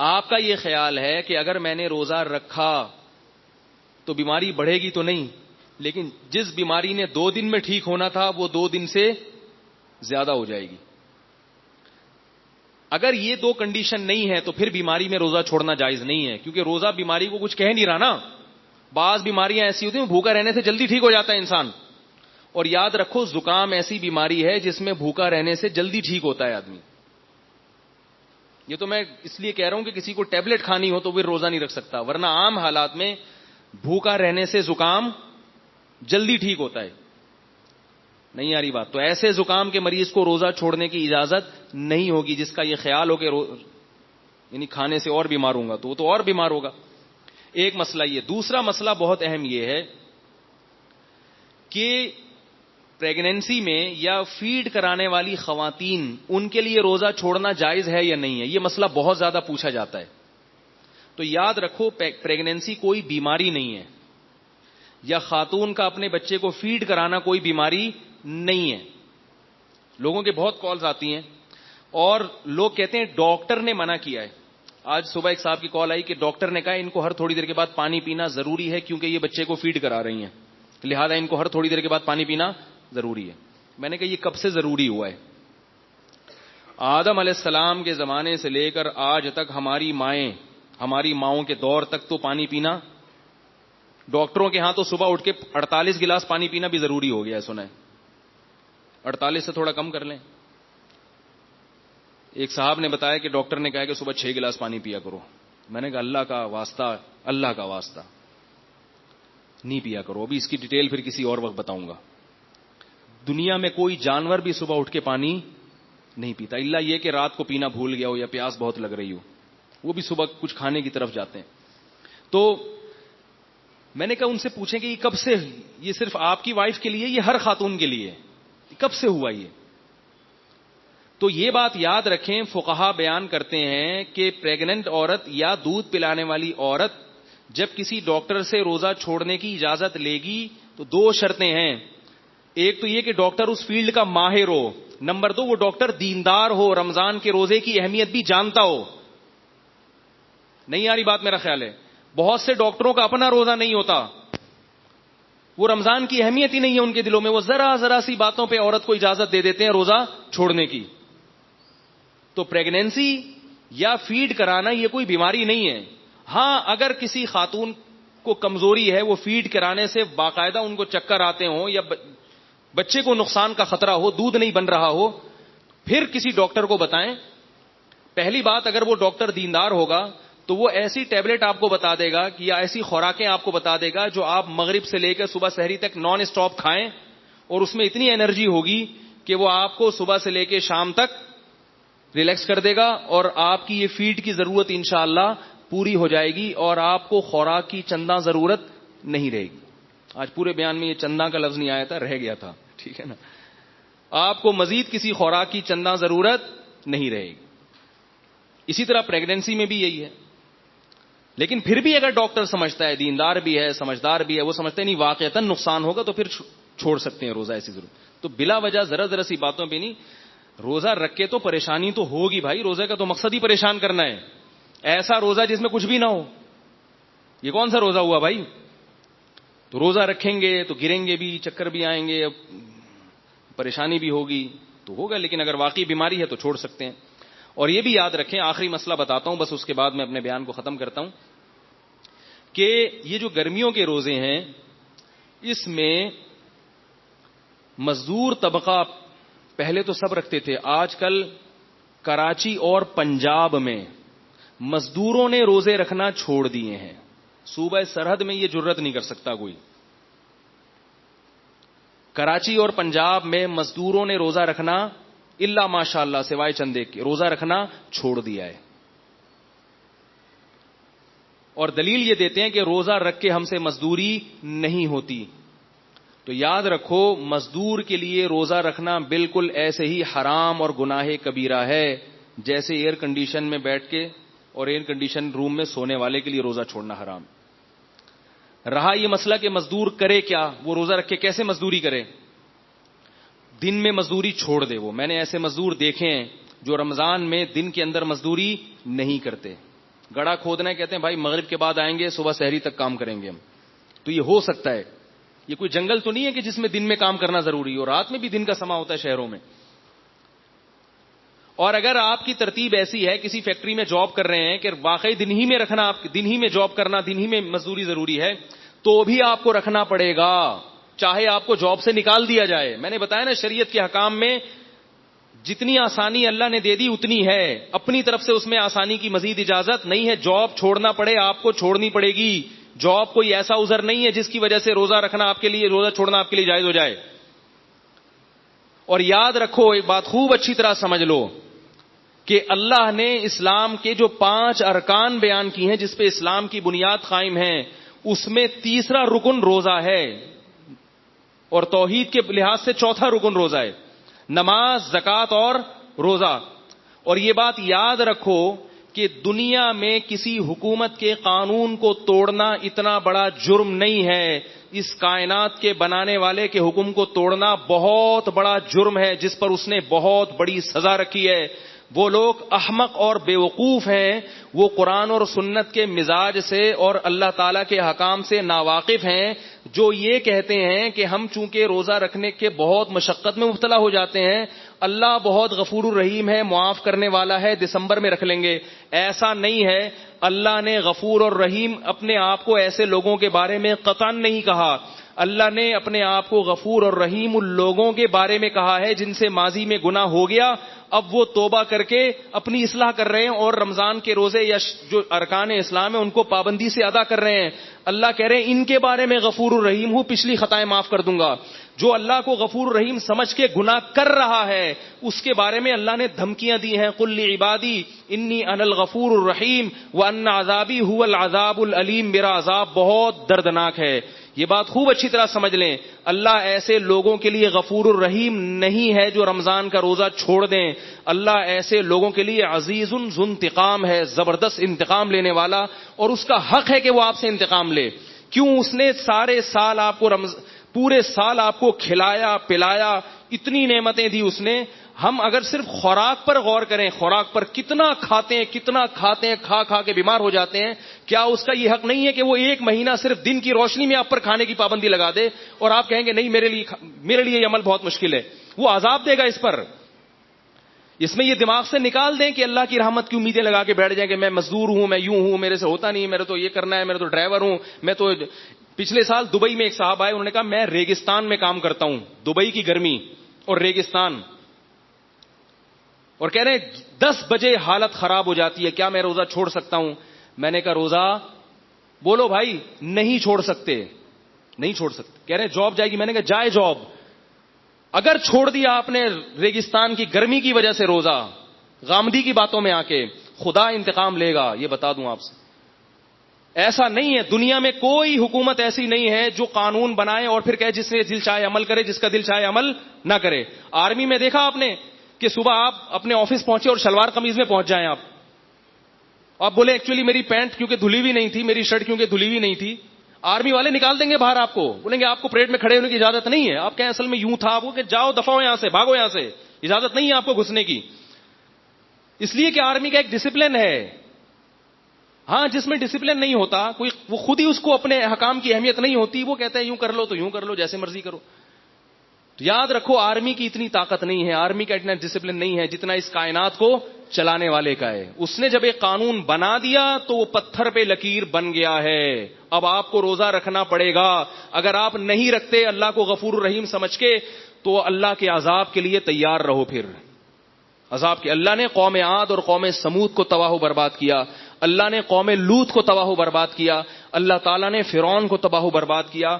آپ کا یہ خیال ہے کہ اگر میں نے روزہ رکھا تو بیماری بڑھے گی تو نہیں، لیکن جس بیماری نے 2 دن میں ٹھیک ہونا تھا وہ 2 دن سے زیادہ ہو جائے گی۔ اگر یہ 2 کنڈیشن نہیں ہے تو پھر بیماری میں روزہ چھوڑنا جائز نہیں ہے، کیونکہ روزہ بیماری کو کچھ کہہ نہیں رہا نا۔ بعض بیماریاں ایسی ہوتی ہیں بھوکا رہنے سے جلدی ٹھیک ہو جاتا ہے انسان، اور یاد رکھو زکام ایسی بیماری ہے جس میں بھوکا رہنے سے جلدی ٹھیک ہوتا ہے آدمی۔ یہ تو میں اس لیے کہہ رہا ہوں کہ کسی کو ٹیبلٹ کھانی ہو تو پھر روزہ نہیں رکھ سکتا، ورنہ عام حالات میں بھوکا رہنے سے زکام جلدی ٹھیک ہوتا ہے۔ نہیں آ رہی بات؟ تو ایسے زکام کے مریض کو روزہ چھوڑنے کی اجازت نہیں ہوگی، جس کا یہ خیال ہو کہ یعنی کھانے سے اور بیمار ہوں گا تو وہ تو اور بیمار ہوگا۔ ایک مسئلہ یہ۔ دوسرا مسئلہ بہت اہم یہ ہے کہ پریگنینسی میں یا فیڈ کرانے والی خواتین، ان کے لیے روزہ چھوڑنا جائز ہے یا نہیں ہے، یہ مسئلہ بہت زیادہ پوچھا جاتا ہے۔ تو یاد رکھو پریگنینسی کوئی بیماری نہیں ہے، یا خاتون کا اپنے بچے کو فیڈ کرانا کوئی بیماری نہیں ہے۔ لوگوں کے بہت کالز آتی ہیں اور لوگ کہتے ہیں ڈاکٹر نے منع کیا ہے۔ آج صبح ایک صاحب کی کال آئی کہ ڈاکٹر نے کہا ان کو ہر تھوڑی دیر کے بعد پانی پینا ضروری ہے کیونکہ یہ بچے کو فیڈ کرا رہی ہیں، لہذا ان کو ہر تھوڑی دیر کے بعد پانی پینا ضروری ہے۔ میں نے کہا یہ کب سے ضروری ہوا ہے؟ آدم علیہ السلام کے زمانے سے لے کر آج تک ہماری ماؤں کے دور تک تو پانی پینا، ڈاکٹروں کے ہاں تو صبح اٹھ کے 48 گلاس پانی پینا بھی ضروری ہو گیا ہے، سنا ہے؟ 48 سے تھوڑا کم کر لیں۔ ایک صاحب نے بتایا کہ ڈاکٹر نے کہا کہ صبح 6 گلاس پانی پیا کرو۔ میں نے کہا اللہ کا واسطہ نہیں پیا کرو، ابھی اس کی ڈیٹیل پھر کسی اور وقت بتاؤں گا۔ دنیا میں کوئی جانور بھی صبح اٹھ کے پانی نہیں پیتا، الا یہ کہ رات کو پینا بھول گیا ہو یا پیاس بہت لگ رہی ہو، وہ بھی صبح کچھ کھانے کی طرف جاتے ہیں۔ تو میں نے کہا ان سے پوچھیں کہ یہ کب سے، یہ صرف آپ کی وائف کے لیے، یہ ہر خاتون کے لیے کب سے ہوا یہ؟ تو یہ بات یاد رکھیں، فقہا بیان کرتے ہیں کہ پریگننٹ عورت یا دودھ پلانے والی عورت جب کسی ڈاکٹر سے روزہ چھوڑنے کی اجازت لے گی تو 2 شرطیں ہیں۔ ایک تو یہ کہ ڈاکٹر اس فیلڈ کا ماہر ہو، نمبر 2 وہ ڈاکٹر دیندار ہو، رمضان کے روزے کی اہمیت بھی جانتا ہو۔ نہیں آ رہی بات؟ میرا خیال ہے بہت سے ڈاکٹروں کا اپنا روزہ نہیں ہوتا، وہ رمضان کی اہمیت ہی نہیں ہے ان کے دلوں میں، وہ ذرا سی باتوں پہ عورت کو اجازت دے دیتے ہیں روزہ چھوڑنے کی۔ تو پریگنینسی یا فیڈ کرانا یہ کوئی بیماری نہیں ہے۔ ہاں اگر کسی خاتون کو کمزوری ہے, وہ فیڈ کرانے سے باقاعدہ ان کو چکر آتے ہوں یا بچے کو نقصان کا خطرہ ہو, دودھ نہیں بن رہا ہو, پھر کسی ڈاکٹر کو بتائیں. پہلی بات, اگر وہ ڈاکٹر دیندار ہوگا تو وہ ایسی ٹیبلٹ آپ کو بتا دے گا کہ یا ایسی خوراکیں آپ کو بتا دے گا جو آپ مغرب سے لے کر صبح سحری تک نان اسٹاپ کھائیں, اور اس میں اتنی انرجی ہوگی کہ وہ آپ کو صبح سے لے کے شام تک ریلیکس کر دے گا, اور آپ کی یہ فیڈ کی ضرورت انشاءاللہ پوری ہو جائے گی, اور آپ کو خوراک کی چندہ ضرورت نہیں رہے گی. آج پورے بیان میں یہ چندہ کا لفظ نہیں آیا تھا, رہ گیا تھا, ٹھیک ہے نا. آپ کو مزید کسی خوراک کی چندہ ضرورت نہیں رہے گی. اسی طرح پریگنینسی میں بھی یہی ہے. لیکن پھر بھی اگر ڈاکٹر سمجھتا ہے, دیندار بھی ہے, سمجھدار بھی ہے, وہ سمجھتے نہیں واقعتاً نقصان ہوگا, تو پھر چھوڑ سکتے ہیں روزہ ایسی ضرورت. تو بلا وجہ ذرا سی باتوں پہ نہیں. روزہ رکھ کے تو پریشانی تو ہوگی بھائی, روزے کا تو مقصد ہی پریشان کرنا ہے. ایسا روزہ جس میں کچھ بھی نہ ہو, یہ کون سا روزہ ہوا بھائی؟ تو روزہ رکھیں گے تو گریں گے بھی, چکر بھی آئیں گے, پریشانی بھی ہوگی تو ہوگا. لیکن اگر واقعی بیماری ہے تو چھوڑ سکتے ہیں. اور یہ بھی یاد رکھیں, آخری مسئلہ بتاتا ہوں بس, اس کے بعد میں اپنے بیان کو ختم کرتا ہوں, کہ یہ جو گرمیوں کے روزے ہیں اس میں مزدور طبقہ پہلے تو سب رکھتے تھے, آج کل کراچی اور پنجاب میں مزدوروں نے روزے رکھنا چھوڑ دیے ہیں. صوبہ سرحد میں یہ جرت نہیں کر سکتا کوئی. کراچی اور پنجاب میں مزدوروں نے روزہ رکھنا الا ماشاء اللہ سوائے چندے کے روزہ رکھنا چھوڑ دیا ہے. اور دلیل یہ دیتے ہیں کہ روزہ رکھ کے ہم سے مزدوری نہیں ہوتی. تو یاد رکھو, مزدور کے لیے روزہ رکھنا بالکل ایسے ہی حرام اور گناہ کبیرہ ہے جیسے ایئر کنڈیشن میں بیٹھ کے اور ایئر کنڈیشن روم میں سونے والے کے لیے روزہ چھوڑنا حرام. رہا یہ مسئلہ کہ مزدور کرے کیا, وہ روزہ رکھ کے کیسے مزدوری کرے؟ دن میں مزدوری چھوڑ دے. وہ میں نے ایسے مزدور دیکھے ہیں جو رمضان میں دن کے اندر مزدوری نہیں کرتے. گڑھا کھودنا کہتے ہیں بھائی مغرب کے بعد آئیں گے, صبح سحری تک کام کریں گے ہم. تو یہ ہو سکتا ہے, یہ کوئی جنگل تو نہیں ہے کہ جس میں دن میں کام کرنا ضروری ہو, رات میں بھی دن کا سما ہوتا ہے شہروں میں. اور اگر آپ کی ترتیب ایسی ہے, کسی فیکٹری میں جاب کر رہے ہیں کہ واقعی دن ہی میں رکھنا, آپ دن ہی میں جاب کرنا, دن ہی میں مزدوری ضروری ہے, تو بھی آپ کو رکھنا پڑے گا, چاہے آپ کو جاب سے نکال دیا جائے. میں نے بتایا نا, شریعت کے حکام میں جتنی آسانی اللہ نے دے دی اتنی ہے, اپنی طرف سے اس میں آسانی کی مزید اجازت نہیں ہے. جاب چھوڑنا پڑے آپ کو, چھوڑنی پڑے گی. جاب کوئی ایسا عذر نہیں ہے جس کی وجہ سے روزہ رکھنا آپ کے لیے, روزہ چھوڑنا آپ کے لیے جائز ہو جائے. اور یاد رکھو, ایک بات خوب اچھی طرح سمجھ لو کہ اللہ نے اسلام کے جو 5 ارکان بیان کی ہیں جس پہ اسلام کی بنیاد قائم ہے, اس میں تیسرا رکن روزہ ہے, اور توحید کے لحاظ سے چوتھا رکن روزہ ہے, نماز, زکوٰۃ اور روزہ. اور یہ بات یاد رکھو کہ دنیا میں کسی حکومت کے قانون کو توڑنا اتنا بڑا جرم نہیں ہے. اس کائنات کے بنانے والے کے حکم کو توڑنا بہت بڑا جرم ہے جس پر اس نے بہت بڑی سزا رکھی ہے. وہ لوگ احمق اور بے وقوف ہیں, وہ قرآن اور سنت کے مزاج سے اور اللہ تعالیٰ کے حکام سے ناواقف ہیں, جو یہ کہتے ہیں کہ ہم چونکہ روزہ رکھنے کے بہت مشقت میں مبتلا ہو جاتے ہیں, اللہ بہت غفور الرحیم ہے, معاف کرنے والا ہے, دسمبر میں رکھ لیں گے. ایسا نہیں ہے. اللہ نے غفور اور رحیم اپنے آپ کو ایسے لوگوں کے بارے میں قطعاً نہیں کہا. اللہ نے اپنے آپ کو غفور اور رحیم ان لوگوں کے بارے میں کہا ہے جن سے ماضی میں گناہ ہو گیا, اب وہ توبہ کر کے اپنی اصلاح کر رہے ہیں اور رمضان کے روزے یا جو ارکان اسلام ہیں ان کو پابندی سے ادا کر رہے ہیں. اللہ کہہ رہے ہیں ان کے بارے میں غفور الرحیم ہوں, پچھلی خطائیں معاف کر دوں گا. جو اللہ کو غفور الرحیم سمجھ کے گناہ کر رہا ہے اس کے بارے میں اللہ نے دھمکیاں دی ہیں, قل لعبادی انی انا الغفور الرحیم وان عذابی هو العذاب العلیم, میرا عذاب بہت دردناک ہے. یہ بات خوب اچھی طرح سمجھ لیں, اللہ ایسے لوگوں کے لیے غفور الرحیم نہیں ہے جو رمضان کا روزہ چھوڑ دیں. اللہ ایسے لوگوں کے لیے عزیز ذو انتقام ہے, زبردست انتقام لینے والا, اور اس کا حق ہے کہ وہ آپ سے انتقام لے. کیوں؟ اس نے سارے سال آپ کو پورے سال آپ کو کھلایا پلایا, اتنی نعمتیں دی اس نے. ہم اگر صرف خوراک پر غور کریں, خوراک پر کتنا کھاتے ہیں, کھا کھا کے بیمار ہو جاتے ہیں, کیا اس کا یہ حق نہیں ہے کہ وہ 1 مہینہ صرف دن کی روشنی میں آپ پر کھانے کی پابندی لگا دے اور آپ کہیں گے نہیں میرے لیے یہ عمل بہت مشکل ہے؟ وہ عذاب دے گا اس پر. اس میں یہ دماغ سے نکال دیں کہ اللہ کی رحمت کی امیدیں لگا کے بیٹھ جائیں کہ میں مزدور ہوں, میں یوں ہوں, میرے سے ہوتا نہیں, میرے تو یہ کرنا ہے, میرے تو ڈرائیور ہوں, میں تو. پچھلے سال دبئی میں ایک صاحب آئے, انہوں نے کہا میں ریگستان میں کام کرتا ہوں, دبئی کی گرمی اور ریگستان, اور کہہ رہے 10 بجے حالت خراب ہو جاتی ہے, کیا میں روزہ چھوڑ سکتا ہوں؟ میں نے کہا روزہ بولو بھائی, نہیں چھوڑ سکتے, نہیں چھوڑ سکتے. کہہ رہے جاب جائے گی. میں نے کہا جائے جاب, اگر چھوڑ دیا آپ نے ریگستان کی گرمی کی وجہ سے روزہ, غامدی کی باتوں میں آ کے, خدا انتقام لے گا, یہ بتا دوں آپ سے. ایسا نہیں ہے, دنیا میں کوئی حکومت ایسی نہیں ہے جو قانون بنائے اور پھر کہے جس سے دل چاہے عمل کرے, جس کا دل چاہے عمل نہ کرے. آرمی میں دیکھا آپ نے کہ صبح آپ اپنے آفس پہنچے اور شلوار قمیض میں پہنچ جائیں آپ بولے ایکچولی میری پینٹ کیونکہ دھلی ہوئی نہیں تھی, میری شرٹ کیونکہ دھلی ہوئی نہیں تھی, آرمی والے نکال دیں گے باہر, آپ کو بولیں گے آپ کو پریڈ میں کھڑے ہونے کی اجازت نہیں ہے. آپ کہیں اصل میں یوں تھا, آپ کو کہ جاؤ دفعہ ہو یہاں سے, بھاگو یہاں سے, اجازت نہیں ہے آپ کو گھسنے کی. اس لیے کہ آرمی کا ایک ڈسپلن ہے. ہاں جس میں ڈسپلن نہیں ہوتا, کوئی وہ خود ہی اس کو اپنے حکام کی اہمیت نہیں ہوتی, وہ کہتا ہے یوں کر لو تو یوں کر لو, جیسے مرضی کرو. تو یاد رکھو آرمی کی اتنی طاقت نہیں ہے, آرمی کا اتنا ڈسپلن نہیں ہے جتنا اس کائنات کو چلانے والے کا ہے. اس نے جب ایک قانون بنا دیا تو وہ پتھر پہ لکیر بن گیا ہے. اب آپ کو روزہ رکھنا پڑے گا. اگر آپ نہیں رکھتے اللہ کو غفور الرحیم سمجھ کے, تو اللہ کے عذاب کے لیے تیار رہو. پھر عذاب کے, اللہ نے قوم عاد اور قوم سمود کو تباہ و برباد کیا, اللہ نے قوم لوط کو تباہ و برباد کیا, اللہ تعالیٰ نے فرعون کو تباہ و برباد کیا.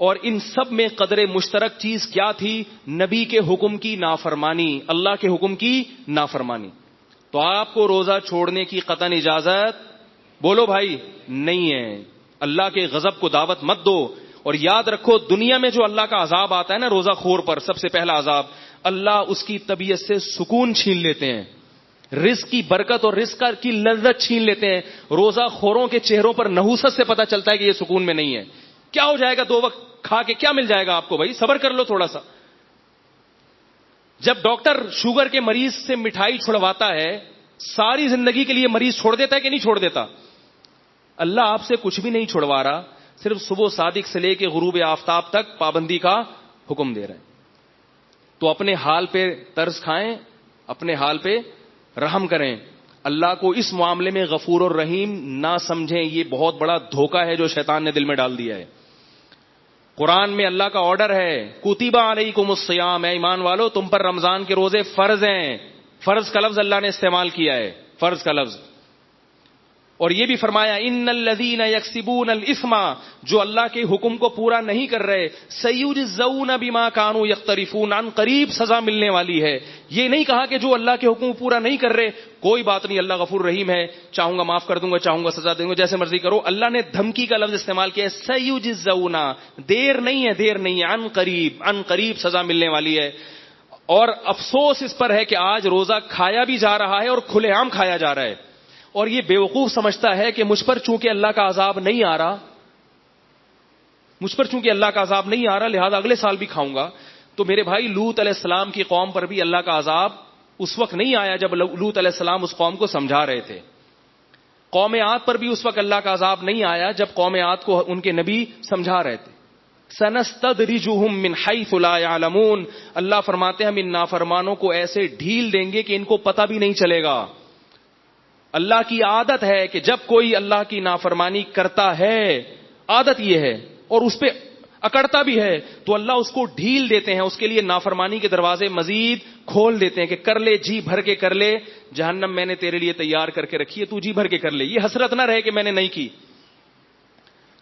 اور ان سب میں قدر مشترک چیز کیا تھی؟ نبی کے حکم کی نافرمانی, اللہ کے حکم کی نافرمانی. تو آپ کو روزہ چھوڑنے کی قطعاً اجازت بولو بھائی نہیں ہے. اللہ کے غضب کو دعوت مت دو. اور یاد رکھو دنیا میں جو اللہ کا عذاب آتا ہے نا روزہ خور پر, سب سے پہلا عذاب, اللہ اس کی طبیعت سے سکون چھین لیتے ہیں, رزق کی برکت اور رزق کی لذت چھین لیتے ہیں. روزہ خوروں کے چہروں پر نحوست سے پتہ چلتا ہے کہ یہ سکون میں نہیں ہے. کیا ہو جائے گا 2 وقت کھا کے, کیا مل جائے گا آپ کو؟ بھائی صبر کر لو تھوڑا سا. جب ڈاکٹر شوگر کے مریض سے مٹھائی چھڑواتا ہے, ساری زندگی کے لیے مریض چھوڑ دیتا ہے کہ نہیں چھوڑ دیتا؟ اللہ آپ سے کچھ بھی نہیں چھڑوا رہا, صرف صبح صادق سے لے کے غروب آفتاب تک پابندی کا حکم دے رہا ہے. تو اپنے حال پہ ترس کھائیں, اپنے حال پہ رحم کریں. اللہ کو اس معاملے میں غفور اور رحیم نہ سمجھیں, یہ بہت بڑا دھوکہ ہے جو شیطان نے دل میں ڈال دیا ہے. قرآن میں اللہ کا آرڈر ہے, کتب علیکم الصیام, اے ایمان والو تم پر رمضان کے روزے فرض ہیں. فرض کا لفظ اللہ نے استعمال کیا ہے, فرض کا لفظ. اور یہ بھی فرمایا ان الذین یکسبون الاثم, جو اللہ کے حکم کو پورا نہیں کر رہے, سیجزون بما کانوا یقترفون, عن قریب سزا ملنے والی ہے. یہ نہیں کہا کہ جو اللہ کے حکم پورا نہیں کر رہے کوئی بات نہیں, اللہ غفور رحیم ہے, چاہوں گا معاف کر دوں گا, چاہوں گا سزا دوں گا, جیسے مرضی کرو. اللہ نے دھمکی کا لفظ استعمال کیا ہے, سیجزون, دیر نہیں ہے, دیر نہیں ہے, عن قریب سزا ملنے والی ہے. اور افسوس اس پر ہے کہ آج روزہ کھایا بھی جا رہا ہے اور کھلے عام کھایا جا رہا ہے. اور یہ بیوقوف سمجھتا ہے کہ مجھ پر چونکہ اللہ کا عذاب نہیں آ رہا, مجھ پر چونکہ اللہ کا عذاب نہیں آ رہا لہذا اگلے سال بھی کھاؤں گا. تو میرے بھائی لوط علیہ السلام کی قوم پر بھی اللہ کا عذاب اس وقت نہیں آیا جب لوط علیہ السلام اس قوم کو سمجھا رہے تھے. قوم عاد پر بھی اس وقت اللہ کا عذاب نہیں آیا جب قوم عاد کو ان کے نبی سمجھا رہے تھے. سنستدرجهم من حيث لا يعلمون, اللہ فرماتے ہیں ہم ان نافرمانوں کو ایسے ڈھیل دیں گے کہ ان کو پتہ بھی نہیں چلے گا. اللہ کی عادت ہے کہ جب کوئی اللہ کی نافرمانی کرتا ہے, عادت یہ ہے, اور اس پہ اکڑتا بھی ہے, تو اللہ اس کو ڈھیل دیتے ہیں, اس کے لیے نافرمانی کے دروازے مزید کھول دیتے ہیں کہ کر لے, جی بھر کے کر لے, جہنم میں نے تیرے لیے تیار کر کے رکھی ہے, تو جی بھر کے کر لے, یہ حسرت نہ رہے کہ میں نے نہیں کی.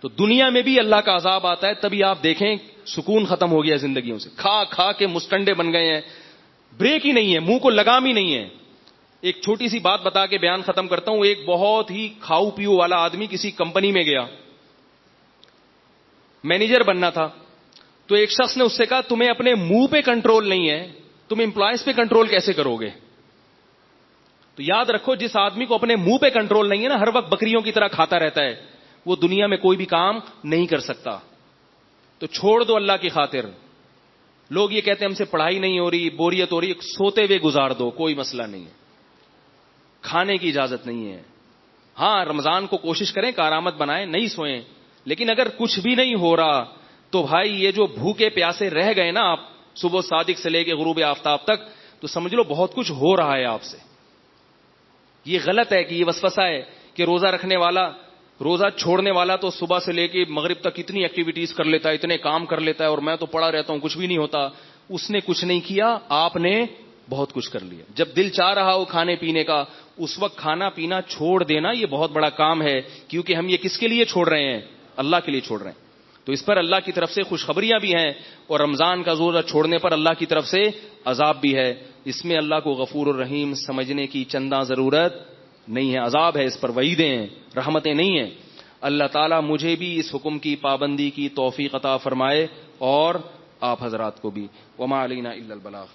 تو دنیا میں بھی اللہ کا عذاب آتا ہے, تبھی آپ دیکھیں سکون ختم ہو گیا زندگیوں سے, کھا کھا کے مستنڈے بن گئے ہیں, بریک ہی نہیں ہے, منہ کو لگام ہی نہیں ہے. ایک چھوٹی سی بات بتا کے بیان ختم کرتا ہوں. ایک بہت ہی کھاؤ پیو والا آدمی کسی کمپنی میں گیا, مینیجر بننا تھا. تو ایک شخص نے اس سے کہا تمہیں اپنے منہ پہ کنٹرول نہیں ہے, تم امپلائیز پہ کنٹرول کیسے کرو گے؟ تو یاد رکھو جس آدمی کو اپنے منہ پہ کنٹرول نہیں ہے نا, ہر وقت بکریوں کی طرح کھاتا رہتا ہے, وہ دنیا میں کوئی بھی کام نہیں کر سکتا. تو چھوڑ دو اللہ کی خاطر. لوگ یہ کہتے ہیں ہم سے پڑھائی نہیں ہو رہی, بوریت ہو رہی, سوتے ہوئے گزار دو, کوئی مسئلہ نہیں ہے, کھانے کی اجازت نہیں ہے. ہاں رمضان کو کوشش کریں کارآمد بنائیں, نہیں سوئیں, لیکن اگر کچھ بھی نہیں ہو رہا تو بھائی یہ جو بھوکے پیاسے رہ گئے نا آپ صبح صادق سے لے کے غروب آفتاب تک, تو سمجھ لو بہت کچھ ہو رہا ہے آپ سے. یہ غلط ہے کہ یہ وسوسہ ہے کہ روزہ رکھنے والا, روزہ چھوڑنے والا تو صبح سے لے کے مغرب تک اتنی ایکٹیویٹیز کر لیتا ہے, اتنے کام کر لیتا ہے, اور میں تو پڑا رہتا ہوں, کچھ بھی نہیں ہوتا. اس نے کچھ نہیں کیا, آپ نے بہت کچھ کر لیا. جب دل چاہ رہا ہو کھانے پینے کا, اس وقت کھانا پینا چھوڑ دینا یہ بہت بڑا کام ہے, کیونکہ ہم یہ کس کے لیے چھوڑ رہے ہیں؟ اللہ کے لیے چھوڑ رہے ہیں. تو اس پر اللہ کی طرف سے خوشخبریاں بھی ہیں, اور رمضان کا روزہ چھوڑنے پر اللہ کی طرف سے عذاب بھی ہے. اس میں اللہ کو غفور الرحیم سمجھنے کی چندہ ضرورت نہیں ہے. عذاب ہے, اس پر وعیدیں ہیں, رحمتیں نہیں ہیں. اللہ تعالیٰ مجھے بھی اس حکم کی پابندی کی توفیق عطا فرمائے, اور آپ حضرات کو بھی. وما علینا الا البلاغ.